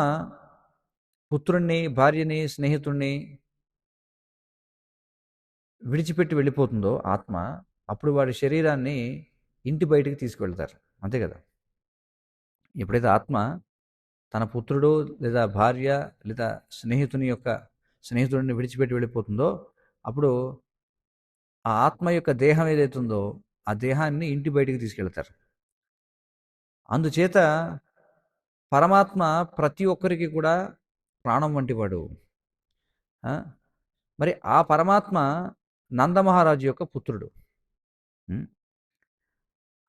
పుత్రుణ్ణి, భార్యని, స్నేహితుణ్ణి విడిచిపెట్టి వెళ్ళిపోతుందో ఆత్మ, అప్పుడు వాడి శరీరాన్ని ఇంటి బయటికి తీసుకువెళ్తారు. అంతే కదా. ఎప్పుడైతే ఆత్మ తన పుత్రుడు లేదా భార్య లేదా స్నేహితుడిని విడిచిపెట్టి వెళ్ళిపోతుందో, అప్పుడు ఆ ఆత్మ యొక్క దేహం ఏదైతుందో ఆ దేహాన్ని ఇంటి బయటికి తీసుకెళ్తారు. అందుచేత పరమాత్మ ప్రతి ఒక్కరికి కూడా ప్రాణం వంటివాడు. మరి ఆ పరమాత్మ నందమహారాజు యొక్క పుత్రుడు.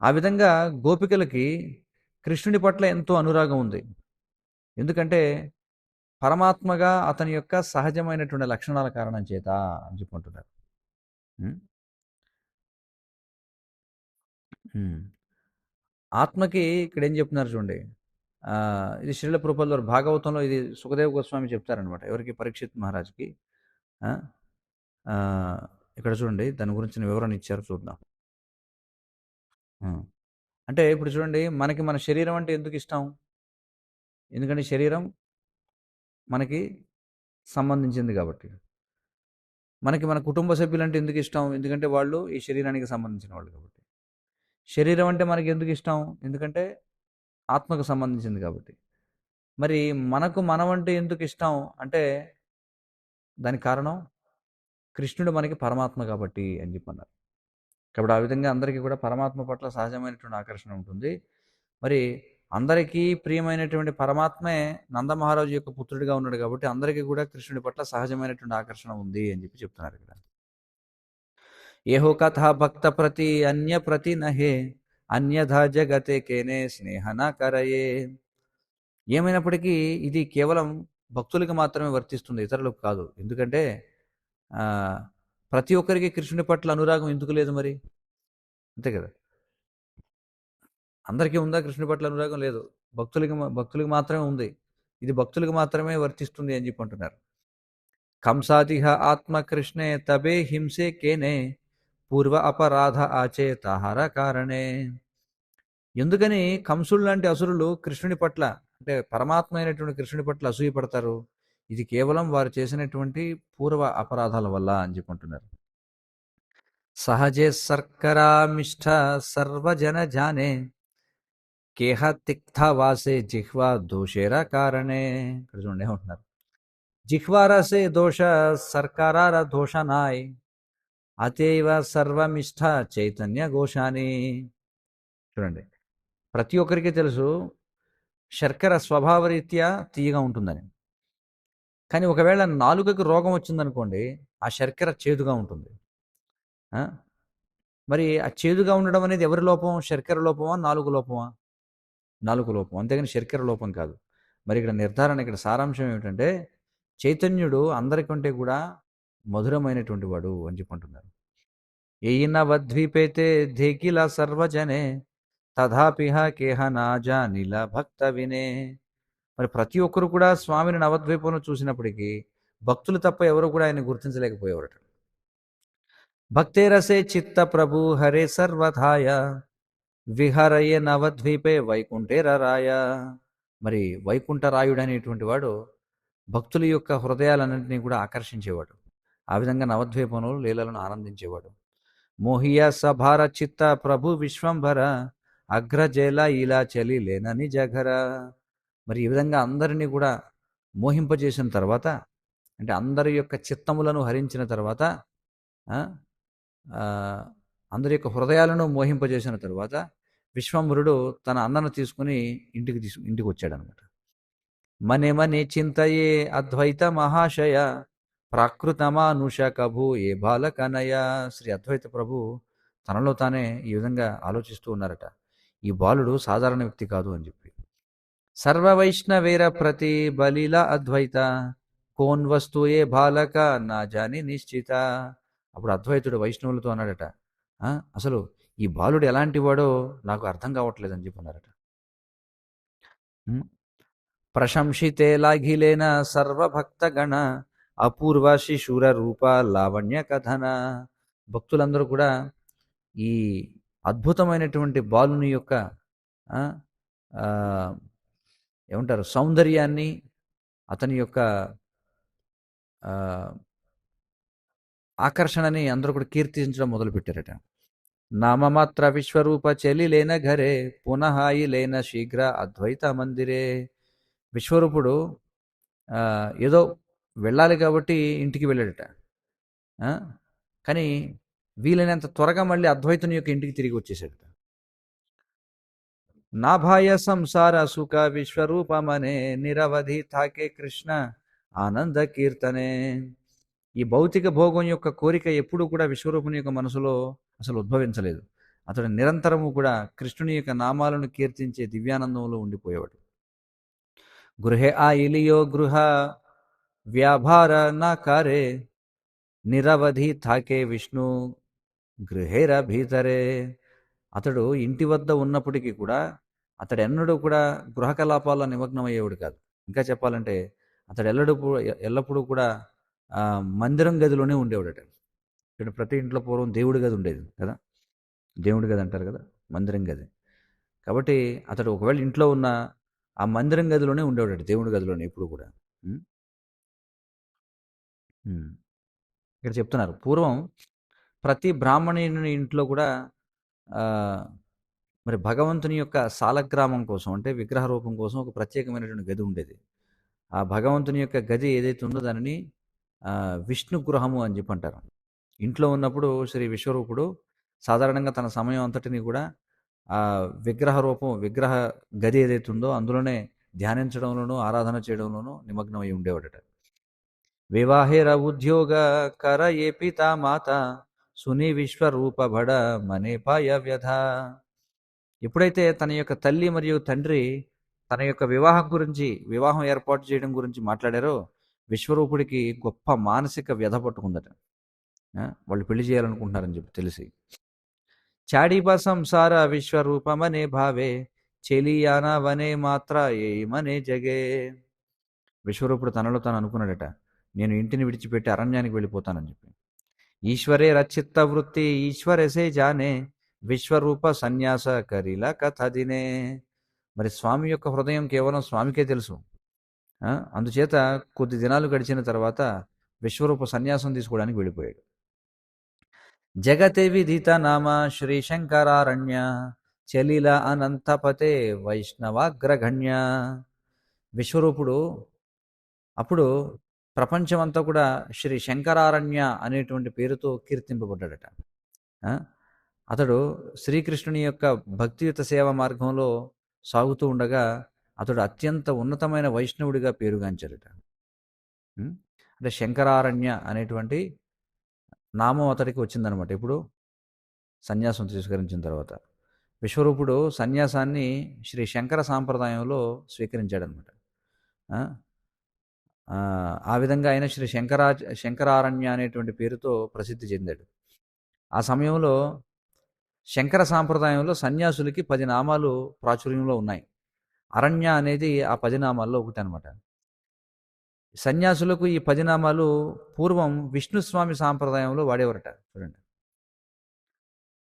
ఆ విధంగా గోపికలకి కృష్ణుడి పట్ల ఎంతో అనురాగం ఉంది. ఎందుకంటే పరమాత్మగా అతని యొక్క సహజమైనటువంటి లక్షణాల కారణం చేత అని చెప్పుకుంటున్నారు. ఆత్మకి ఇక్కడ ఏం చెప్తున్నారు చూడండి. ఇది శ్రీల ప్రభుపాదుల వారు భాగవతంలో ఇది సుఖదేవ గోస్వామి చెప్తారనమాట. ఎవరికి? పరీక్షిత్ మహారాజ్కి. ఇక్కడ చూడండి దాని గురించిన వివరణ ఇచ్చారు, చూద్దాం. అంటే ఇప్పుడు చూడండి, మనకి మన శరీరం అంటే ఎందుకు ఇష్టం? ఎందుకంటే శరీరం మనకి సంబంధించింది కాబట్టి. మనకి మన కుటుంబ సభ్యులంటే ఎందుకు ఇష్టం? ఎందుకంటే వాళ్ళు ఈ శరీరానికి సంబంధించిన వాళ్ళు కాబట్టి. శరీరం అంటే మనకి ఎందుకు ఇష్టం? ఎందుకంటే ఆత్మకు సంబంధించింది కాబట్టి. మరి మనకు మనం అంటే ఎందుకు ఇష్టం అంటే దానికి కారణం కృష్ణుడు మనకి పరమాత్మ కాబట్టి అని చెప్పన్నారు. కాబట్టి ఆ విధంగా అందరికీ కూడా పరమాత్మ పట్ల సహజమైనటువంటి ఆకర్షణ ఉంటుంది. మరి అందరికీ ప్రియమైనటువంటి పరమాత్మే నందమహారాజు యొక్క పుత్రుడిగా ఉన్నాడు కాబట్టి అందరికీ కూడా కృష్ణుడి పట్ల సహజమైనటువంటి ఆకర్షణ ఉంది అని చెప్పి చెప్తున్నారు ఇక్కడ. ఏహో కథ భక్త ప్రతి అన్య ప్రతి నహే అన్యథా జగతే కేనే స్నేహన కరయే. ఏమైనప్పటికీ ఇది కేవలం భక్తులకు మాత్రమే వర్తిస్తుంది, ఇతరులకు కాదు. ఎందుకంటే ప్రతి ఒక్కరికి కృష్ణుడి పట్ల అనురాగం ఎందుకు లేదు మరి? అంతే కదా. అందరికీ ఉందా కృష్ణుడి పట్ల అనురాగం? లేదు. భక్తులకి మాత్రమే ఉంది. ఇది భక్తులకు మాత్రమే వర్తిస్తుంది అని చెప్పి అంటున్నారు. కంసాదిహ ఆత్మ కృష్ణే తబే హింసే కేనే పూర్వ అపరాధ ఆచే తహార కారణే. ఎందుకని కంసుడు లాంటి అసురులు కృష్ణుడి పట్ల, అంటే పరమాత్మ అయినటువంటి కృష్ణుడి పట్ల అసూయపడతారు? ఇది కేవలం వారు చేసినటువంటి పూర్వ అపరాధాల వల్ల అని చెప్పుకుంటున్నారు. సహజే సర్కరామిష్ట సర్వజన జానే కేహ తిక్తవాసే జిహ్వా దోషేర కారణే. ఇక్కడ చూడండి ఏమంటున్నారు. జిహ్వారసే దోష సర్కారార దోషనాయ్ అతేవ సర్వమిష్ట చైతన్య ఘోషాని. చూడండి, ప్రతి ఒక్కరికి తెలుసు శర్కర స్వభావరీత్యా తీయగా ఉంటుందని. కానీ ఒకవేళ నాలుకకు రోగం వచ్చిందనుకోండి, ఆ శర్కర చేదుగా ఉంటుంది. మరి ఆ చేదుగా ఉండడం అనేది ఎవరి లోపం? శర్కర లోపమా, నాలుగు లోపమా? నాలుగు లోపం, అంతేగాని శర్కర లోపం కాదు. మరి ఇక్కడ నిర్ధారణ, ఇక్కడ సారాంశం ఏమిటంటే చైతన్యుడు అందరికంటే కూడా మధురమైనటువంటి వాడు అని చెప్పుకుంటున్నారు. ఏయిన వద్వీపేతే ధేకిల సర్వజనే తథాపిహ కేహ నాజా నీల భక్త వినే. మరి ప్రతి ఒక్కరు కూడా స్వామిని నవద్వీపంలో చూసినప్పటికీ భక్తులు తప్ప ఎవరు కూడా ఆయన గుర్తించలేకపోయేవారట. భక్తేరసే చిత్త ప్రభు హరే సర్వథాయ విహరయ నవద్వీపే వైకుంఠేరాయ. మరి వైకుంఠరాయుడు అనేటువంటి వాడు భక్తుల యొక్క హృదయాలన్నింటినీ కూడా ఆకర్షించేవాడు. ఆ విధంగా నవద్వీపంలో లీలలను ఆనందించేవాడు. మోహియ సభార చిత్త ప్రభు విశ్వంభర అగ్రజేల ఇలా చలి లేనని జఘర. మరి ఈ విధంగా అందరినీ కూడా మోహింపజేసిన తర్వాత, అంటే అందరి యొక్క చిత్తములను హరించిన తర్వాత, అందరి యొక్క హృదయాలను మోహింపజేసిన తర్వాత విశ్వంభరుడు తన అన్నను తీసుకుని ఇంటికి వచ్చాడనమాట. మనే మనే చింతయే అద్వైత మహాశయ ప్రాకృతమానుష కభు ఏ బాలకనయ. శ్రీ అద్వైత ప్రభు తనలో తానే ఈ విధంగా ఆలోచిస్తూ ఉన్నారట. ఈ బాలుడు సాధారణ వ్యక్తి కాదు అని చెప్పి. సర్వ వైష్ణవేర ప్రతి బలిల అద్వైత కోన్ వస్తు ఏ బాలక నా జాని నిశ్చిత. అప్పుడు అద్వైతుడు వైష్ణవులతో అన్నాడట, "ఆ, అసలు ఈ బాలుడు ఎలాంటి వాడో నాకు అర్థం కావట్లేదని చెప్పి అన్నారట. ఉమ్. ప్రశంసితే లాఘిలేన సర్వభక్తగణ అపూర్వ శిశూర రూప లావణ్య కథన. భక్తులందరూ కూడా ఈ అద్భుతమైనటువంటి బాలుని యొక్క ఆ, ఆ, ఏమంటారు సౌందర్యాన్ని, అతని యొక్క ఆ, ఆకర్షణని అందరూ కూడా కీర్తించడం మొదలుపెట్టారట. నామమాత్ర విశ్వరూప చెలిలేన ఘరే పునః లేన శీఘ్ర అద్వైత మందిరే. విశ్వరూపుడు ఏదో వెళ్ళాలి కాబట్టి ఇంటికి వెళ్ళాడట. ఆ, కానీ వీలైనంత త్వరగా మళ్ళీ అద్వైతుని యొక్క ఇంటికి తిరిగి వచ్చేసాడట. నాభాయ సంసార సుఖ విశ్వరూపమనే నిరవధి తాకే కృష్ణ ఆనంద కీర్తనే. ఈ భౌతిక భోగం యొక్క కోరిక ఎప్పుడూ కూడా విశ్వరూపుని యొక్క మనసులో అసలు ఉద్భవించలేదు. అతడు నిరంతరము కూడా కృష్ణుని యొక్క నామాలను కీర్తించే దివ్యానందంలో ఉండిపోయేవాడు. గృహే ఆ ఇలియో గృహ వ్యాపార నాకారే నిరవధి తాకే విష్ణు గృహేర భీతరే. అతడు ఇంటి వద్ద ఉన్నప్పటికీ కూడా అతడు ఎన్నడూ కూడా గృహ కలాపాల్లో నిమగ్నమయ్యేవాడు కాదు. ఇంకా చెప్పాలంటే అతడు ఎల్లప్పుడూ కూడా మందిరం గదిలోనే ఉండేవాడట. ఇక్కడ ప్రతి ఇంట్లో పూర్వం దేవుడి గది ఉండేది కదా, దేవుడి గది అంటారు కదా, మందిరం గది. కాబట్టి అతడు ఒకవేళ ఇంట్లో ఉన్న ఆ మందిరం గదిలోనే ఉండేవాడట, దేవుడి గదిలోనే ఎప్పుడు కూడా. ఉమ్, ఉమ్. ఇక్కడ చెప్తున్నారు, పూర్వం ప్రతి బ్రాహ్మణుని ఇంట్లో కూడా ఆ, మరి భగవంతుని యొక్క సాలగ్రామం కోసం, అంటే విగ్రహ రూపం కోసం ఒక ప్రత్యేకమైనటువంటి గది ఉండేది. ఆ భగవంతుని యొక్క గది ఏదైతే ఉందో దానిని విష్ణు గృహము అని చెప్పి అంటారు. ఇంట్లో ఉన్నప్పుడు శ్రీ విశ్వరూపుడు సాధారణంగా తన సమయం అంతటిని కూడా ఆ విగ్రహ గది ఏదైతే ఉందో అందులోనే ధ్యానించడంలోనూ ఆరాధన చేయడంలోనూ నిమగ్నమై ఉండేవాడట. వివాహేర ఉద్యోగ కర ఏ పితా మాత సుని విశ్వరూప బడ మనేపాయ వ్యధ. ఎప్పుడైతే తన యొక్క తల్లి మరియు తండ్రి తన యొక్క వివాహం ఏర్పాటు చేయడం గురించి మాట్లాడారో విశ్వరూపుడికి గొప్ప మానసిక వ్యధ పట్టుకుందట. వాళ్ళు పెళ్లి చేయాలనుకుంటున్నారని చెప్పి తెలిసి. చాడీప సంసార విశ్వరూపమనే భావే చెలియాన వనే మాత్ర ఏమనే జగే. విశ్వరూపుడు తనలో తాను అనుకున్నాడట, నేను ఇంటిని విడిచిపెట్టి అరణ్యానికి వెళ్ళిపోతానని చెప్పి. ఈశ్వరే రచిత్త వృత్తి ఈశ్వరసే జానే విశ్వరూప సన్యాస కరిల కథదినే. మరి స్వామి యొక్క హృదయం కేవలం స్వామికే తెలుసు. అందుచేత కొద్ది దినాలు గడిచిన తర్వాత విశ్వరూప సన్యాసం తీసుకోవడానికి వెళ్ళిపోయాడు. జగతే విదిత నామ శ్రీ శంకరారణ్య చలిల అనంతపతే వైష్ణవాగ్రగణ్య. విశ్వరూపుడు అప్పుడు ప్రపంచమంతా కూడా శ్రీ శంకరారణ్య అనేటువంటి పేరుతో కీర్తింపబడ్డాడట. అతడు శ్రీకృష్ణుని యొక్క భక్తియుత సేవ మార్గంలో సాగుతూ ఉండగా అతడు అత్యంత ఉన్నతమైన వైష్ణవుడిగా పేరుగాంచాడట. అంటే శంకరారణ్య అనేటువంటి నామం అతడికి వచ్చిందనమాట. ఇప్పుడు సన్యాసం స్వీకరించిన తర్వాత విశ్వరూపుడు సన్యాసాన్ని శ్రీ శంకర సాంప్రదాయంలో స్వీకరించాడనమాట. ఆ విధంగా ఆయన శ్రీ శంకరారణ్య అనేటువంటి పేరుతో ప్రసిద్ధి చెందాడు. ఆ సమయంలో శంకర సాంప్రదాయంలో సన్యాసులకి 10 నామాలు ప్రాచుర్యంలో ఉన్నాయి. అరణ్య అనేది ఆ 10 నామాల్లో ఒకటి అనమాట. సన్యాసులకు ఈ 10 నామాలు పూర్వం విష్ణుస్వామి సాంప్రదాయంలో వాడేవారట. చూడండి,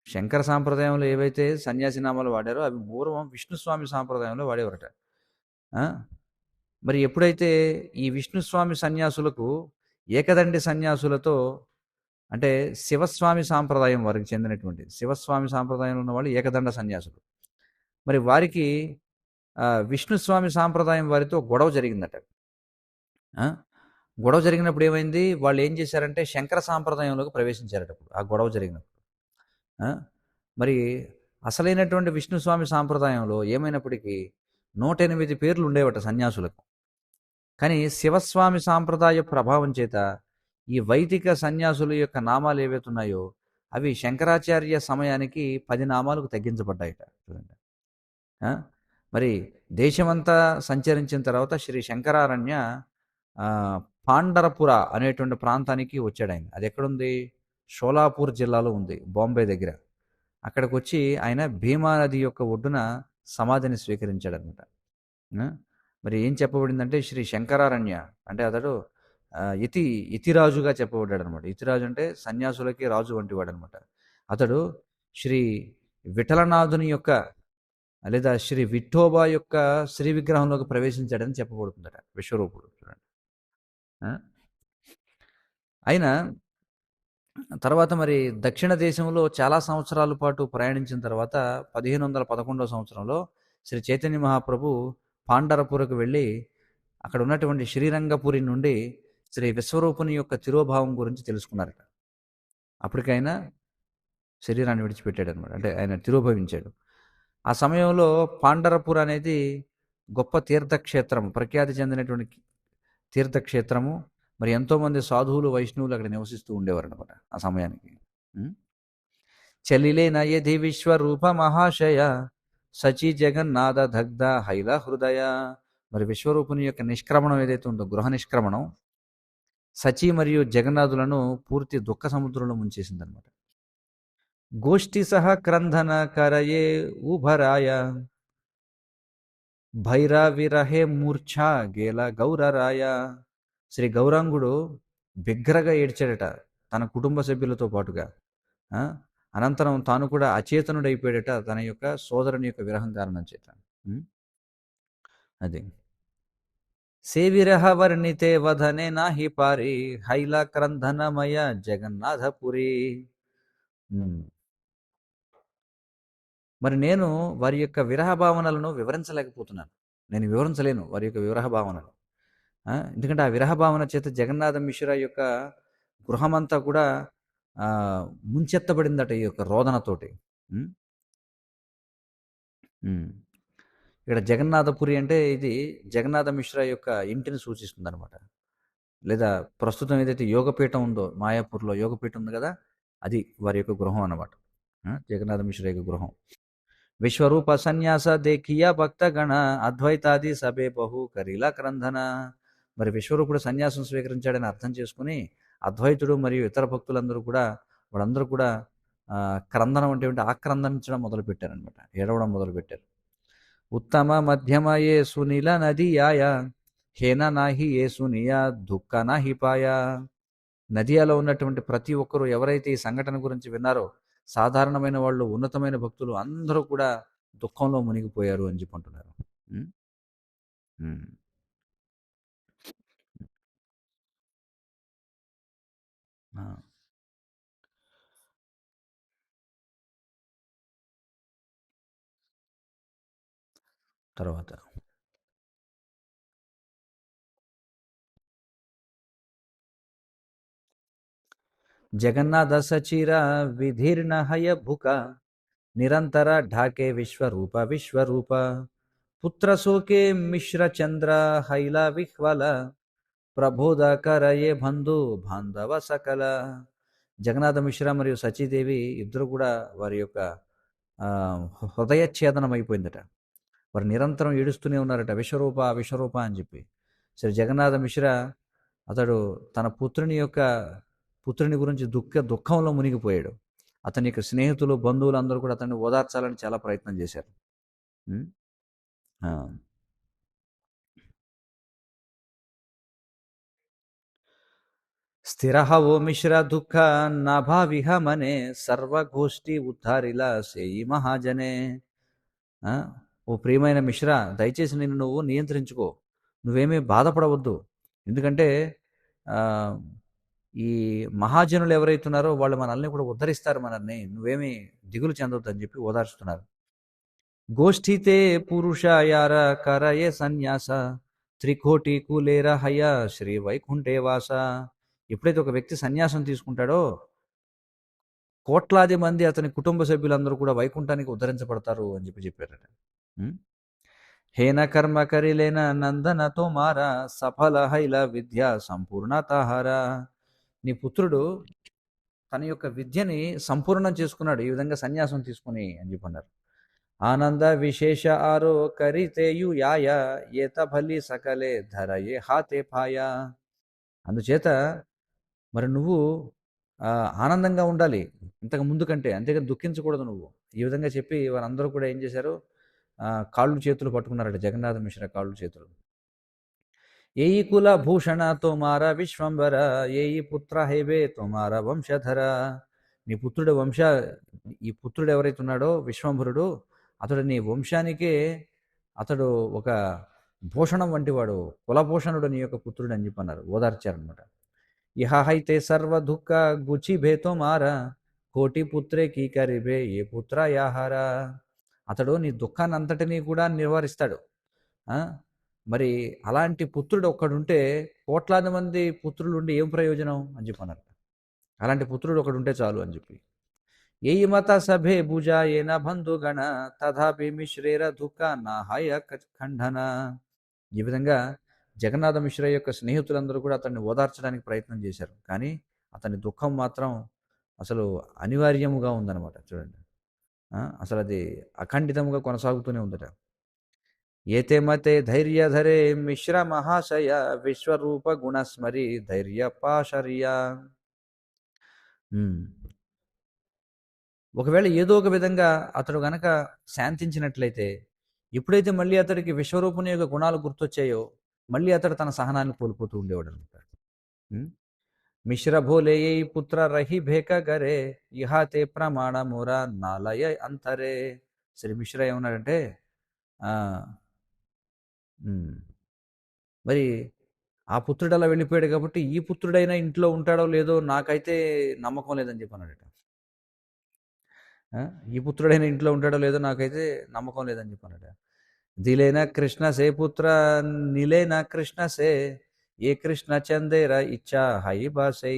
శంకర సాంప్రదాయంలో ఏవైతే సన్యాసి నామాలు వాడారో అవి పూర్వం విష్ణుస్వామి సాంప్రదాయంలో వాడేవారట. మరి ఎప్పుడైతే ఈ విష్ణుస్వామి సన్యాసులకు ఏకదండి సన్యాసులతో, అంటే శివస్వామి సాంప్రదాయం వారికి చెందినటువంటి శివస్వామి సాంప్రదాయంలో ఉన్న వాళ్ళు ఏకదండ సన్యాసులు, మరి వారికి విష్ణుస్వామి సాంప్రదాయం వారితో గొడవ జరిగిందట. గొడవ జరిగినప్పుడు ఏమైంది, వాళ్ళు ఏం చేశారంటే శంకర సాంప్రదాయంలోకి ప్రవేశించారట. ఆ గొడవ జరిగినప్పుడు మరి అసలైనటువంటి విష్ణుస్వామి సాంప్రదాయంలో ఏమైనప్పటికీ 108 పేర్లు ఉండేవట సన్యాసులకు. కానీ శివస్వామి సాంప్రదాయ ప్రభావం చేత ఈ వైదిక సన్యాసుల యొక్క నామాలు ఏవైతే ఉన్నాయో అవి శంకరాచార్య సమయానికి 10 నామాలకు తగ్గించబడ్డాయట. చూడండి. ఆ? మరి దేశమంతా సంచరించిన తర్వాత శ్రీ శంకరారణ్య ఆ, పాండరపుర అనేటువంటి ప్రాంతానికి వచ్చాడు ఆయన. అది ఎక్కడుంది? షోలాపూర్ జిల్లాలో ఉంది, బాంబే దగ్గర. అక్కడికి వచ్చి ఆయన భీమా నది యొక్క ఒడ్డున సమాధిని స్వీకరించాడనమాట. మరి ఏం చెప్పబడిందంటే శ్రీ శంకరారణ్య అంటే అతడు ఇతిరాజుగా చెప్పబడ్డాడు అనమాట. ఇతిరాజు అంటే సన్యాసులకి రాజు వంటి వాడు అనమాట. అతడు శ్రీ విఠలనాథుని యొక్క లేదా శ్రీ విఠోబా యొక్క శ్రీ విగ్రహంలోకి ప్రవేశించాడని చెప్పబడుతుందట విశ్వరూపుడు. చూడండి. అయినా తర్వాత మరి దక్షిణ దేశంలో చాలా సంవత్సరాల పాటు ప్రయాణించిన తర్వాత 1511 సంవత్సరంలో శ్రీ చైతన్య మహాప్రభు పాండరపురకు వెళ్ళి అక్కడ ఉన్నటువంటి శ్రీరంగపురి నుండి శ్రీ విశ్వరూపుని యొక్క తిరోభావం గురించి తెలుసుకున్నారట. అప్పటికైనా శరీరాన్ని విడిచిపెట్టాడు అనమాట. అంటే ఆయన తిరోభవించాడు. ఆ సమయంలో పాండరపుర అనేది గొప్ప తీర్థక్షేత్రము, ప్రఖ్యాతి చెందినటువంటి తీర్థక్షేత్రము. మరి ఎంతోమంది సాధువులు వైష్ణవులు అక్కడ నివసిస్తూ ఉండేవారు అనమాట ఆ సమయానికి. చలిలే నయధి విశ్వరూప మహాశయ సచి జగన్నాథ దగ్ధ హైల హృదయ. మరి విశ్వరూపుని యొక్క నిష్క్రమణం ఏదైతే ఉందో, గృహ నిష్క్రమణం, సచి మరియు జగన్నాథులను పూర్తి దుఃఖ సముద్రంలో ముంచేసిందనమాట. గోష్ఠి సహ క్రంధన కరయే ఉభరాయ భైరా విరహే మూర్ఛా గేల గౌరరాయ. శ్రీ గౌరాంగుడు బిగ్గరగా ఏడ్చాడట తన కుటుంబ సభ్యులతో పాటుగా. అనంతరం తాను కూడా అచేతనుడైపోయాడట తన యొక్క సోదరుని యొక్క విరహం కారణం చేత. అది సేవిరహ వర్ణితే వధనే నాహి పారి హైలా క్రంధనమయ జగన్నాథపురి. మరి నేను వారి యొక్క విరహ భావనలను వివరించలేకపోతున్నాను. నేను వివరించలేను వారి యొక్క విరహ భావనలు. ఎందుకంటే ఆ విరహ భావన చేత జగన్నాథ మిశ్రా యొక్క గృహమంతా కూడా ముంచెత్తబడిందట ఈ యొక్క రోదనతోటి. ఇక్కడ జగన్నాథపురి అంటే ఇది జగన్నాథ మిశ్రా యొక్క ఇంటిని సూచిస్తుంది అనమాట. లేదా ప్రస్తుతం ఏదైతే యోగపీఠం ఉందో మాయాపూర్లో యోగపీఠం ఉంది కదా, అది వారి యొక్క గృహం అన్నమాట. జగన్నాథ మిశ్రా యొక్క గృహం. విశ్వరూప సన్యాస దేఖియా భక్తగణ అద్వైతాది సభే బహు కరీలా క్రంధన. మరి విశ్వరూపుడు సన్యాసం స్వీకరించాడని అర్థం చేసుకుని అద్వైతుడు మరియు ఇతర భక్తులందరూ కూడా వాళ్ళందరూ కూడా క్రందనం అంటే ఆక్రందనించడం మొదలుపెట్టారనమాట, ఏడవడం మొదలుపెట్టారు. ఉత్తమ మధ్యమ ఏ సునీల నది యాయ హేన నాహి ఏ సునియా దుఃఖ నాహి పాయ. నదియాలో ఉన్నటువంటి ప్రతి ఒక్కరూ ఎవరైతే ఈ సంఘటన గురించి విన్నారో సాధారణమైన వాళ్ళు, ఉన్నతమైన భక్తులు అందరూ కూడా దుఃఖంలో మునిగిపోయారు అని చెప్పుకుంటున్నారు. తర్వాత జగన్నాథ సచిర విధీర్ణ హయ భుక నిరంతర ఢాకే విశ్వరూప విశ్వరూప పుత్ర శోకే మిశ్ర చంద్ర హైల విహ్వల ప్రబోధ కరయే బంధు బాంధవ సకల. జగన్నాథ మిశ్ర మరియు సచీదేవి ఇద్దరు కూడా వారి యొక్క హృదయఛేదనం అయిపోయిందట. వారు నిరంతరం ఏడుస్తూనే ఉన్నారట, విశ్వరూప విశ్వరూప అని చెప్పి. సరే, జగన్నాథ మిశ్ర అతడు తన పుత్రుని గురించి దుఃఖంలో మునిగిపోయాడు. అతని యొక్క స్నేహితులు, బంధువులు అందరూ కూడా అతన్ని ఓదార్చాలని చాలా ప్రయత్నం చేశారు. స్థిరహ ఓ మిశ్ర దుఃఖ నాభావిహ మనే సర్వగోష్ఠి ఉద్ధారిలా సేయి మహాజనే. ఓ ప్రియమైన మిశ్ర, దయచేసి నిన్ను నువ్వు నియంత్రించుకో, నువ్వేమీ బాధపడవద్దు. ఎందుకంటే ఈ మహాజనులు ఎవరైతున్నారో వాళ్ళు మనల్ని కూడా ఉద్ధరిస్తారు, మనల్ని, నువ్వేమీ దిగులు చెందవద్దు అని చెప్పి ఓదార్చుతున్నారు. గోష్ఠితే పురుషాయార కరయే సన్యాస త్రికోటి కులేర హయ శ్రీ వైకుంఠే వాస. ఎప్పుడైతే ఒక వ్యక్తి సన్యాసం తీసుకుంటాడో కోట్లాది మంది అతని కుటుంబ సభ్యులందరూ కూడా వైకుంఠానికి ఉద్ధరించబడతారు అని చెప్పారట. ఉం? హేన కర్మ కరిలేన నందన తోమారా సఫల హైల విద్య సంపూర్ణ తాహారా. నీ పుత్రుడు తన యొక్క విద్యని సంపూర్ణం చేసుకున్నాడు ఈ విధంగా సన్యాసం తీసుకుని అని చెప్పన్నారు. ఆనంద విశేష ఆరో కరితేయు యాయ ఏత భలి సకలే ధర ఏ హాతే పాయ. అందుచేత మరి నువ్వు ఆనందంగా ఉండాలి ఇంతకు ముందు కంటే, అంతేగాని దుఃఖించకూడదు నువ్వు. ఈ విధంగా చెప్పి వారందరూ కూడా ఏం చేశారు, కాళ్ళు చేతులు పట్టుకున్నారట జగన్నాథ మిశ్ర కాళ్ళు చేతులు. ఏయి కుల భూషణ తోమార విశ్వంబర ఏయి పుత్ర హైవే తోమార వంశధర. నీ పుత్రుడు ఈ పుత్రుడు ఎవరైతే ఉన్నాడో విశ్వంభరుడు, అతడు నీ వంశానికే అతడు ఒక భూషణం వంటివాడు, కులభూషణుడు నీ యొక్క పుత్రుడు అని చెప్పన్నారు, ఓదార్చారనమాట. ఇహైతే సర్వ దుఃఖ గుచి భేతో మార కోటి పుత్రే కీ కరిబే ఏ పుత్ర యాహార. అతడు నీ దుఃఖాన్ని అంతటినీ కూడా నివారిస్తాడు. మరి అలాంటి పుత్రుడు ఒక్కడుంటే కోట్లాది మంది పుత్రులు ఉండి ఏం ప్రయోజనం అని చెప్పన్నారు. అలాంటి పుత్రుడు ఒకడుంటే చాలు అని చెప్పి. ఏయి మత సభే భుజ ఏన బంధుగణ తథాపి మిశ్రేర దుఃఖ నాహాయ ఖండన. ఈ విధంగా జగన్నాథ మిశ్ర యొక్క స్నేహితులందరూ కూడా అతన్ని ఓదార్చడానికి ప్రయత్నం చేశారు, కానీ అతని దుఃఖం మాత్రం అసలు అనివార్యముగా ఉందన్నమాట. చూడండి, అసలు అది అఖండితంగా కొనసాగుతూనే ఉందట. ఏతే మతే ధైర్యధరే మిశ్ర మహాశయ విశ్వరూప గుణస్మరి ధైర్య పాశర్య. ఒకవేళ ఏదో ఒక విధంగా అతడు గనక శాంతించినట్లయితే, ఎప్పుడైతే మళ్ళీ అతడికి విశ్వరూపుని యొక్క గుణాలు గుర్తొచ్చాయో మళ్ళీ అతడు తన సహనాన్ని కోల్పోతూ ఉండేవాడు అనమాట. మిశ్ర భోలే పుత్ర రహి భేక గరే ఇహాతే ప్రమాణ మూర నాలయ అంతరే. శ్రీ మిశ్ర ఏమన్నాడంటే, మరి ఆ పుత్రుడు అలా వెళ్ళిపోయాడు కాబట్టి ఈ పుత్రుడైనా ఇంట్లో ఉంటాడో లేదో నాకైతే నమ్మకం లేదని చెప్పన్నాడట. ఈ పుత్రుడైనా ఇంట్లో ఉంటాడో లేదో నాకైతే నమ్మకం లేదని చెప్పన్నాడు. దిలేన కృష్ణ సే పుత్ర నిలేన కృష్ణ సే ఏ కృష్ణ చందేరా ఇచ్చా హై బాసే.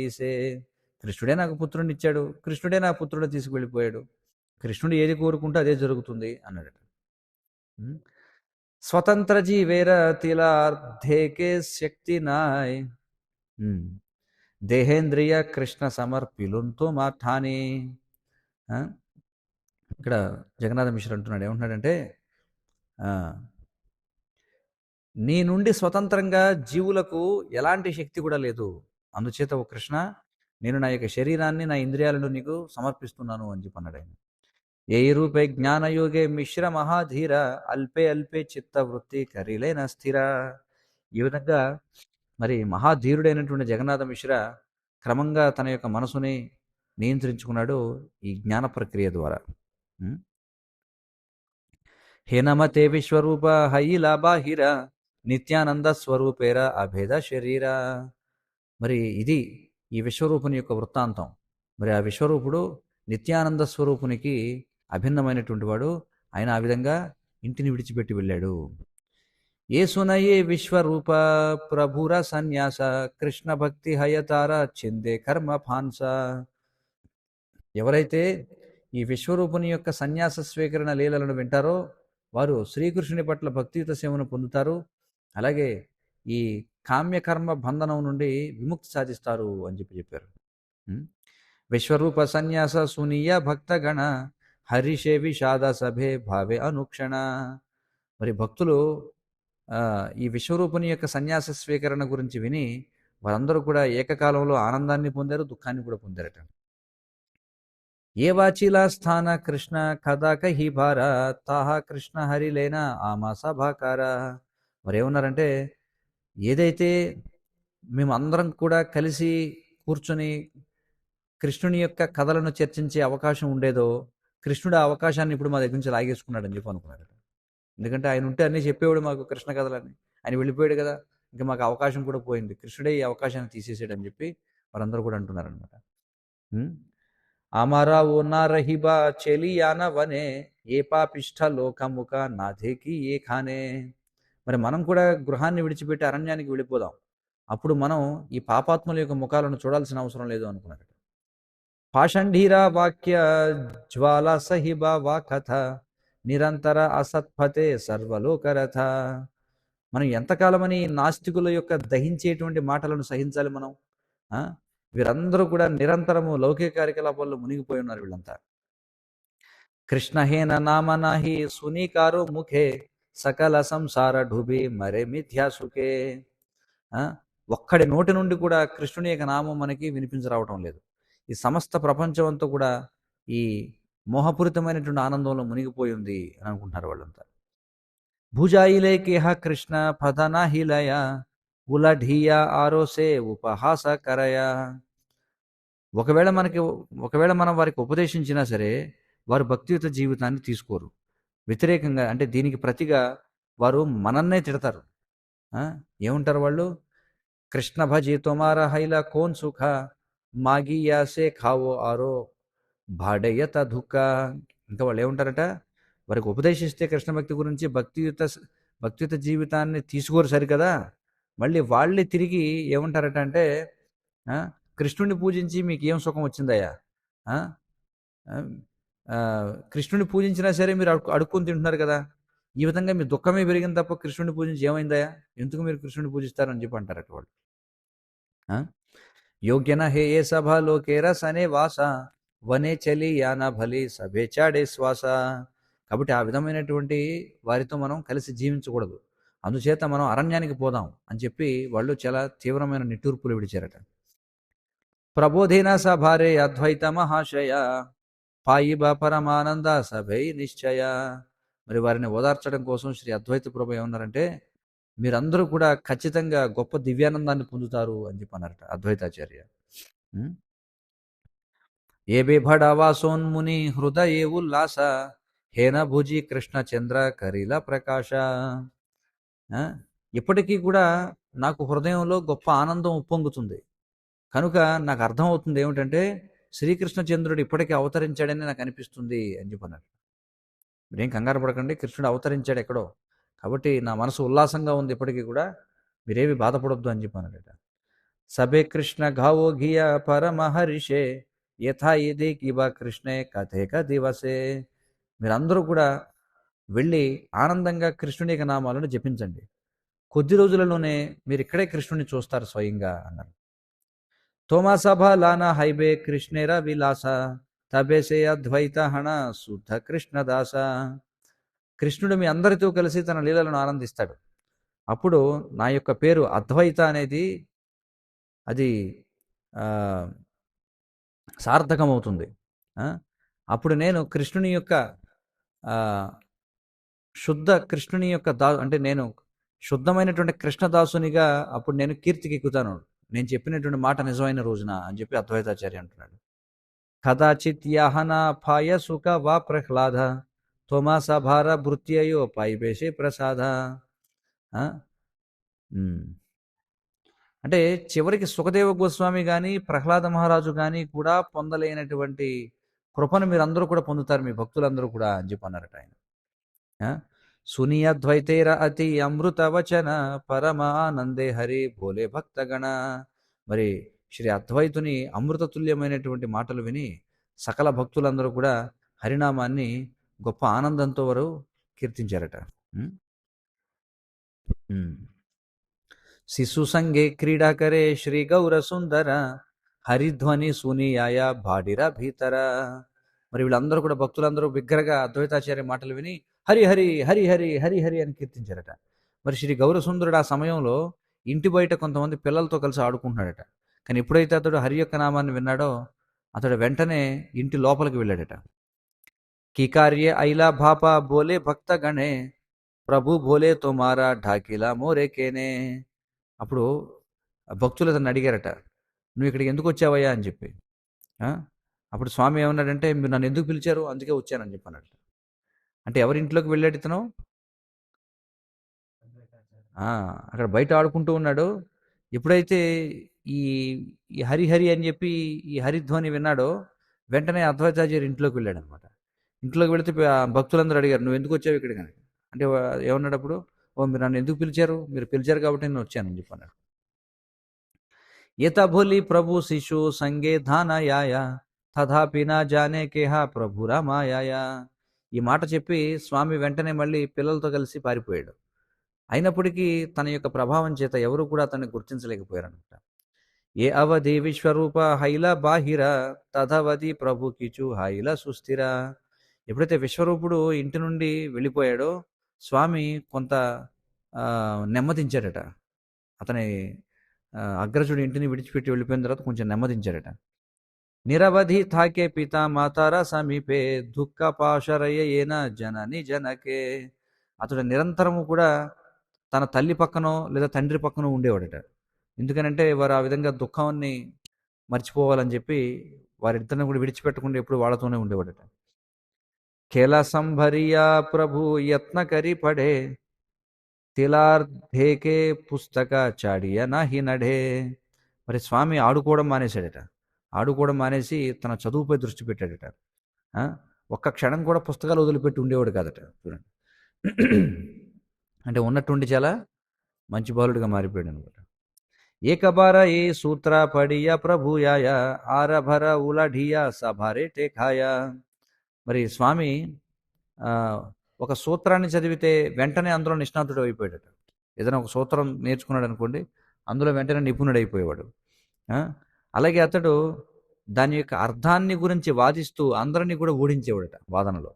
కృష్ణుడే నాకు పుత్రుడిని ఇచ్చాడు, కృష్ణుడే నా పుత్రుడిని తీసుకువెళ్ళిపోయాడు, కృష్ణుడు ఏది కోరుకుంటే అదే జరుగుతుంది అన్నాడట. స్వతంత్ర జీవేర తిలార్ధేకే శక్తి నాయ్ దేహేంద్రియ కృష్ణ సమర్పిలుంతో మాఠాని. ఇక్కడ జగన్నాథ మిశ్ర అంటున్నాడు, ఏమంటున్నాడంటే, నీ నుండి స్వతంత్రంగా జీవులకు ఎలాంటి శక్తి కూడా లేదు, అందుచేత ఓ కృష్ణ నేను నా యొక్క శరీరాన్ని నా ఇంద్రియాలను నీకు సమర్పిస్తున్నాను అని చెప్పన్నాడు ఆయన. ఏ రూపే జ్ఞానయోగే మిశ్ర మహాధీర అల్పే అల్పే చిత్తవృత్తి కరిలేన స్థిర. ఈ విధంగా మరి మహాధీరుడైనటువంటి జగన్నాథ మిశ్ర క్రమంగా తన యొక్క మనసుని నియంత్రించుకున్నాడు ఈ జ్ఞాన ప్రక్రియ ద్వారా. హేనమతే విశ్వరూప హైలా బాహిర నిత్యానంద స్వరూపేర అభేద శరీర. మరి ఇది ఈ విశ్వరూపుని యొక్క వృత్తాంతం. మరి ఆ విశ్వరూపుడు నిత్యానంద స్వరూపునికి అభిన్నమైనటువంటి వాడు. ఆయన ఆ విధంగా ఇంటిని విడిచిపెట్టి వెళ్ళాడు. ఏ సునయే విశ్వరూప ప్రభుర సన్యాస కృష్ణ భక్తి హయతార చిందే కర్మ ఫాన్స. ఎవరైతే ఈ విశ్వరూపుని యొక్క సన్యాస స్వీకరణ లీలలను వింటారో వారు శ్రీకృష్ణుని పట్ల భక్తియుత సేవను పొందుతారు, అలాగే ఈ కామ్యకర్మ బంధనం నుండి విముక్తి సాధిస్తారు అని చెప్పారు. విశ్వరూప సన్యాస సునీయ భక్తగణ హరిషే విషాద సభే భావే అనుక్షణ. మరి భక్తులు ఈ విశ్వరూపుని యొక్క సన్యాస స్వీకరణ గురించి విని వారందరూ కూడా ఏకకాలంలో ఆనందాన్ని పొందారు, దుఃఖాన్ని కూడా పొందారట. ఏ వాచిలా స్థాన కృష్ణ కథా కహి భార తాహా కృష్ణ హరిలేనా ఆమా సభాకార. మరి ఏమన్నారంటే, ఏదైతే మేము అందరం కూడా కలిసి కూర్చొని కృష్ణుని యొక్క కథలను చర్చించే అవకాశం ఉండేదో, కృష్ణుడు ఆ అవకాశాన్ని ఇప్పుడు మా దగ్గర నుంచి లాగేసుకున్నాడు అని చెప్పి అనుకున్నారు. ఎందుకంటే ఆయన ఉంటే అన్నీ చెప్పేవాడు మాకు కృష్ణ కథలని, ఆయన వెళ్ళిపోయాడు కదా, ఇంకా మాకు అవకాశం కూడా పోయింది, కృష్ణుడే ఈ అవకాశాన్ని తీసేసాడు అని చెప్పి వారందరూ కూడా అంటున్నారనమాట. అమరా ఓ నా రహిబా చెలియాన వనే ఏ పాపిష్ట లోకముఖ నాథేకి ఏ ఖానే. మరి మనం కూడా గృహాన్ని విడిచిపెట్టి అరణ్యానికి వెళ్ళిపోదాం, అప్పుడు మనం ఈ పాపాత్ముల యొక్క ముఖాలను చూడాల్సిన అవసరం లేదు అనుకున్నారు. పాషంఢీరా వాక్య జ్వాల సహిబా వా కథ నిరంతర అసత్పతే సర్వలోకరథ. మనం ఎంతకాలమని నాస్తికుల యొక్క దహించేటువంటి మాటలను సహించాలి మనం? ఆ? వీరందరూ కూడా నిరంతరము లౌకిక కార్యకలాపాల్లో మునిగిపోయి ఉన్నారు వీళ్ళంతా. కృష్ణహేన నామ నాహి సునీకారో ముఖే సకల సంసార ఢుబి మరే మిథ్యాసుకే. ఒక్కడి నోటి నుండి కూడా కృష్ణుని యొక్క నామం మనకి వినిపించరావటం లేదు. ఈ సమస్త ప్రపంచం అంతా కూడా ఈ మోహపూరితమైనటువంటి ఆనందంలో మునిగిపోయి ఉంది అని అనుకుంటున్నారు వాళ్ళంతా. భుజాయిలే కేహ కృష్ణ పదనాహిలయ ఉలఢీయ ఆరోసే ఉపహాస కరయ. ఒకవేళ మనం వారికి ఉపదేశించినా సరే వారు భక్తియుత జీవితాన్ని తీసుకోరు. వ్యతిరేకంగా అంటే దీనికి ప్రతిగా వారు మనన్నే తిడతారు. ఏముంటారు వాళ్ళు? కృష్ణ భజి తొమారా హైలా కోన్ సుఖ మాగియాసే ఖావో ఆరో భాడయ్యత దుఃఖ. ఇంకా వాళ్ళు ఏముంటారట? వారికి ఉపదేశిస్తే కృష్ణ భక్తి గురించి భక్తియుత జీవితాన్ని తీసుకోరు సరికదా, మళ్ళీ వాళ్ళే తిరిగి ఏమంటారట అంటే కృష్ణుడిని పూజించి మీకు ఏం సుఖం వచ్చిందయ్యా? కృష్ణుడిని పూజించినా సరే మీరు అడుక్కొని తింటున్నారు కదా, ఈ విధంగా మీ దుఃఖమే పెరిగింది తప్ప కృష్ణుడిని పూజించి ఏమైందయ్యా, ఎందుకు మీరు కృష్ణుడిని పూజిస్తారని చెప్పి అంటారట వాళ్ళు. యోగ్యన హే ఏ సభ లోకేరస్ అనే వాస వనే చలి యాన భలి సభే చాడే శ్వాస. కాబట్టి ఆ విధమైనటువంటి వారితో మనం కలిసి జీవించకూడదు, అందుచేత మనం అరణ్యానికి పోదాం అని చెప్పి వాళ్ళు చాలా తీవ్రమైన నిట్టూర్పులు విడిచారట. ప్రబోధిన సభారే అద్వైత మహాశయ పాయిబ పరమానంద సభై నిశ్చయ. మరి వారిని ఓదార్చడం కోసం శ్రీ అద్వైత ప్రభు ఏమన్నారంటే మీరందరూ కూడా ఖచ్చితంగా గొప్ప దివ్యానందాన్ని పొందుతారు అని చెప్పి అన్నారట అద్వైతాచార్య. ఏ బేభడవాసోన్ముని హృదయే ఉల్లాస హేన భుజి కృష్ణచంద్ర కరీల ప్రకాశ. ఇప్పటికీ కూడా నాకు హృదయంలో గొప్ప ఆనందం ఉప్పొంగుతుంది, కనుక నాకు అర్థమవుతుంది ఏమిటంటే శ్రీకృష్ణచంద్రుడు ఇప్పటికీ అవతరించాడని నాకు అనిపిస్తుంది అని చెప్పన్నారు. మీరేం కంగారు పడకండి, కృష్ణుడు అవతరించాడు ఎక్కడో, కాబట్టి నా మనసు ఉల్లాసంగా ఉంది ఇప్పటికీ కూడా, మీరేమి బాధపడొద్దు అని చెప్పానట. సభే కృష్ణ ఘావో ఘియ పరమహర్షే యథా ఇది కిబా కృష్ణే కథేక దివసే. మీరందరూ కూడా వెళ్ళి ఆనందంగా కృష్ణుని యొక్క నామాలను జపించండి, కొద్ది రోజులలోనే మీరు ఇక్కడే కృష్ణుని చూస్తారు స్వయంగా అన్నారు. తోమా సభ లానా హైబే కృష్ణేర విలాస తబేసే అద్వైత హణ శుద్ధ కృష్ణదాస. కృష్ణుడు మీ అందరితో కలిసి తన లీలలను ఆనందిస్తాడు, అప్పుడు నా యొక్క పేరు అద్వైత అనేది అది సార్థకమవుతుంది. అప్పుడు నేను కృష్ణుని యొక్క కృష్ణుని యొక్క అంటే నేను శుద్ధమైనటువంటి కృష్ణదాసునిగా అప్పుడు నేను కీర్తికి ఎక్కుతాను, నేను చెప్పినటువంటి మాట నిజమైన రోజున అని చెప్పి అద్వైతాచార్య అంటున్నాడు. కదాచిత్ యాహన పాయ సుఖ వా ప్రహ్లాద తోమాస భార భృత్యయో పైబేషే ప్రసాద. అంటే చివరికి సుఖదేవ గోస్వామి కానీ ప్రహ్లాద మహారాజు కానీ కూడా పొందలేనటువంటి కృపను మీరందరూ కూడా పొందుతారు, మీ భక్తులందరూ కూడా అని చెప్పి అన్నారట ఆయన. సునీయద్వైతేర అతి అమృత వచన పరమానందే హరి భోలే భక్తగణ. మరి శ్రీ అద్వైతుని అమృతతుల్యమైనటువంటి మాటలు విని సకల భక్తులందరూ కూడా హరినామాన్ని గొప్ప ఆనందంతో వారు కీర్తించారట. శిశు సంగే క్రీడా కరే శ్రీ గౌర సుందర హరిధ్వని సునీయాయ భాడిరా భీతర. మరి వీళ్ళందరూ కూడా భక్తులందరూ బిగ్గరగా అద్వైతాచార్య మాటలు విని హరి హరి హరి హరి హరి హరి అని కీర్తించారట. మరి శ్రీ గౌరసుందరుడు ఆ సమయంలో ఇంటి బయట కొంతమంది పిల్లలతో కలిసి ఆడుకుంటున్నాడట, కానీ ఎప్పుడైతే అతడు హరి యొక్క నామాన్ని విన్నాడో అతడు వెంటనే ఇంటి లోపలికి వెళ్ళాడట. కికార్య ఐలా భాపా బోలే భక్త గణే ప్రభు బోలే తోమారా ఢాకిలా మోరేకేనే. అప్పుడు భక్తులు అతన్ని అడిగారట, నువ్వు ఇక్కడికి ఎందుకు వచ్చావయ్యా అని చెప్పి. అప్పుడు స్వామి ఏమన్నాడంటే మీరు నన్ను ఎందుకు పిలిచారు, అందుకే వచ్చానని చెప్పన్నాడు. అంటే ఎవరింట్లోకి వెళ్ళాడు ఇతను? అక్కడ బయట ఆడుకుంటూ ఉన్నాడు. ఎప్పుడైతే ఈ ఈ హరిహరి అని చెప్పి ఈ హరిధ్వని విన్నాడో వెంటనే అద్వైతాచార్య ఇంట్లోకి వెళ్ళాడు అనమాట. ఇంట్లోకి వెళితే భక్తులందరూ అడిగారు నువ్వు ఎందుకు వచ్చావు ఇక్కడికి అని. అంటే ఏమన్నాడు అప్పుడు, ఓ మీరు నన్ను ఎందుకు పిలిచారు, మీరు పిలిచారు కాబట్టి నేను వచ్చానని చెప్పి అన్నాడు. ఏత భోలి ప్రభు శిశు సంగే ధానయాయ తథాపి నా జానే కేహా ప్రభురా మాయాయా. ఈ మాట చెప్పి స్వామి వెంటనే మళ్ళీ పిల్లలతో కలిసి పారిపోయాడు. అయినప్పటికీ తన యొక్క ప్రభావం చేత ఎవరు కూడా అతన్ని గుర్తించలేకపోయారనమాట. ఏ అవధి విశ్వరూప హైల బాహిర తథవది ప్రభు కిచు హైల సుస్థిర. ఎప్పుడైతే విశ్వరూపుడు ఇంటి నుండి వెళ్ళిపోయాడో స్వామి కొంత నెమ్మదించాడట. అతని అగ్రజుడు ఇంటిని విడిచిపెట్టి వెళ్ళిపోయిన తర్వాత కొంచెం నెమ్మదించాడట. నిరవధి థాకే పిత మాతార సమీపే దుఃఖ పాశరయేన జనని జనకే. అతడు నిరంతరము కూడా తన తల్లి పక్కనో లేదా తండ్రి పక్కనో ఉండేవాడట. ఎందుకనంటే వారు ఆ విధంగా దుఃఖాన్ని మర్చిపోవాలని చెప్పి వారిద్దరిని కూడా విడిచిపెట్టకుండా ఎప్పుడు వాళ్ళతోనే ఉండేవాడట. ఖేలా సంభరియా ప్రభు యత్న కరి పడే తిలార్ధేకే పుస్తక చాడియ నాహి నడే. మరి స్వామి ఆడుకోవడం మానేశాడట. ఆడుకోవడం మానేసి తన చదువుపై దృష్టి పెట్టాడట. ఒక్క క్షణం కూడా పుస్తకాలు వదిలిపెట్టి ఉండేవాడు కాదట. చూడండి, అంటే ఉన్నట్టుండి చాలా మంచి బాలుడిగా మారిపోయాడు అనమాట. ఏకబార ఏ సూత్ర పడియ ప్రభుయాయ ఆరభర ఉలఢియా సభారే టేఖాయా. మరి స్వామి ఒక సూత్రాన్ని చదివితే వెంటనే అందులో నిష్ణాతుడు అయిపోయాడట. ఏదైనా ఒక సూత్రం నేర్చుకున్నాడు అనుకోండి, అందులో వెంటనే నిపుణుడు అయిపోయేవాడు. అలాగే అతడు దాని యొక్క అర్థాన్ని గురించి వాదిస్తూ అందరినీ కూడా ఓడించేవాడట వాదనలో.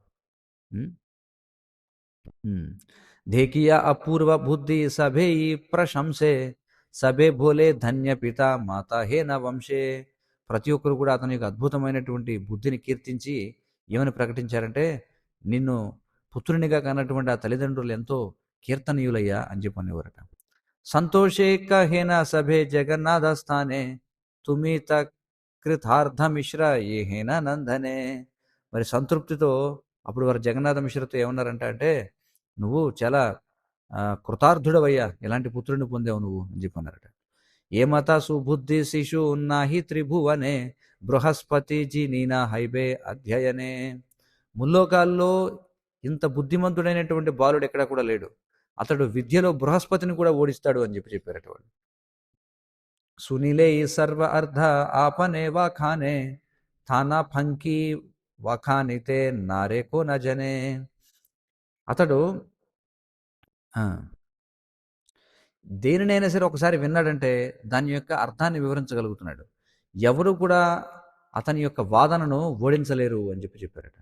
దేకియా అపూర్వ బుద్ధి సభే ఈ ప్రశంసే సభే భోలే ధన్య పిత మాత హే నా వంశే. ప్రతి ఒక్కరు కూడా అతని యొక్క అద్భుతమైనటువంటి బుద్ధిని కీర్తించి ఏమని ప్రకటించారంటే, నిన్ను పుత్రునిగా కన్నటువంటి ఆ తల్లిదండ్రులు ఎంతో కీర్తనీయులయ్యా అని చెప్పి అనేవారట. సంతోషే కహేన సభే జగన్నాథ స్థానే తుమిత కృతార్థ మిశ్ర ఏ హేన నందనే. మరి సంతృప్తితో అప్పుడు వారు జగన్నాథ మిశ్రతో ఏమన్నారంట అంటే, నువ్వు చాలా కృతార్థుడవయ్యా, ఎలాంటి పుత్రుడిని పొందావు నువ్వు అని చెప్పన్నారట. ఏ మత సుబుద్ధి శిశు ఉన్నాహి త్రిభువనే బృహస్పతి జీ నీనా హైబే అధ్యయనే. ముల్లోకాల్లో ఇంత బుద్ధిమంతుడైనటువంటి బాలుడు ఎక్కడా కూడా లేడు, అతడు విద్యలో బృహస్పతిని కూడా ఓడిస్తాడు అని చెప్పారట వాళ్ళు. సునీలే ఈ సర్వ అర్ధ ఆపనే వాఖానే థానా ఫంకి వాఖానితే నారేకో నజనే. అతడు దేనినైనా సరే ఒకసారి విన్నాడంటే దాని యొక్క అర్థాన్ని వివరించగలుగుతున్నాడు. ఎవరు కూడా అతని యొక్క వాదనను ఓడించలేరు అని చెప్పారట.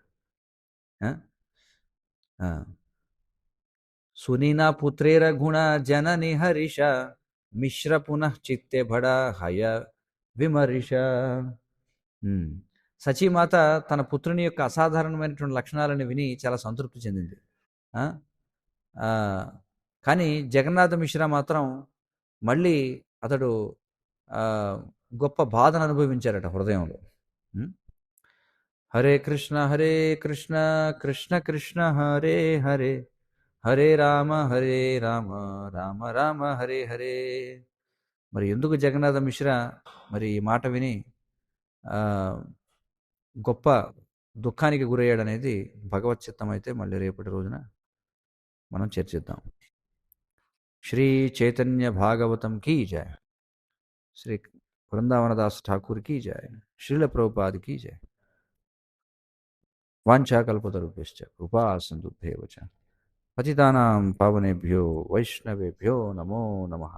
సునీనా పుత్రేర గుణ జనని హరిష మిశ్ర పునః చిత్తే బడ హయ విమరిష. సచీమాత తన పుత్రుని యొక్క అసాధారణమైనటువంటి లక్షణాలను విని చాలా సంతృప్తి చెందింది. కానీ జగన్నాథ మిశ్రా మాత్రం మళ్ళీ అతడు గొప్ప బాధను అనుభవించారట హృదయంలో. హరే కృష్ణ కృష్ణ కృష్ణ హరే హరే హరే రామ రామ రామ హరే హరే. మరి ఎందుకు జగన్నాథ మిశ్రా మరి ఈ మాట విని గొప్ప దుఃఖానికి గురయ్యాడనేది భగవత్ చిత్తం అయితే మళ్ళీ రేపటి రోజున మనం చర్చిద్దాం. శ్రీ చైతన్య భాగవతం కీ జయ. శ్రీ వృందావనదాస్ ఠాకూర్ కీ జయ. శ్రీల ప్రభుపాద్ కీ జయ. వాంఛాకల్పతరుభ్యశ్చ కృపా సింధుభ్యేవ చ పతితానాం పావనేభ్యో వైష్ణవేభ్యో నమో నమః.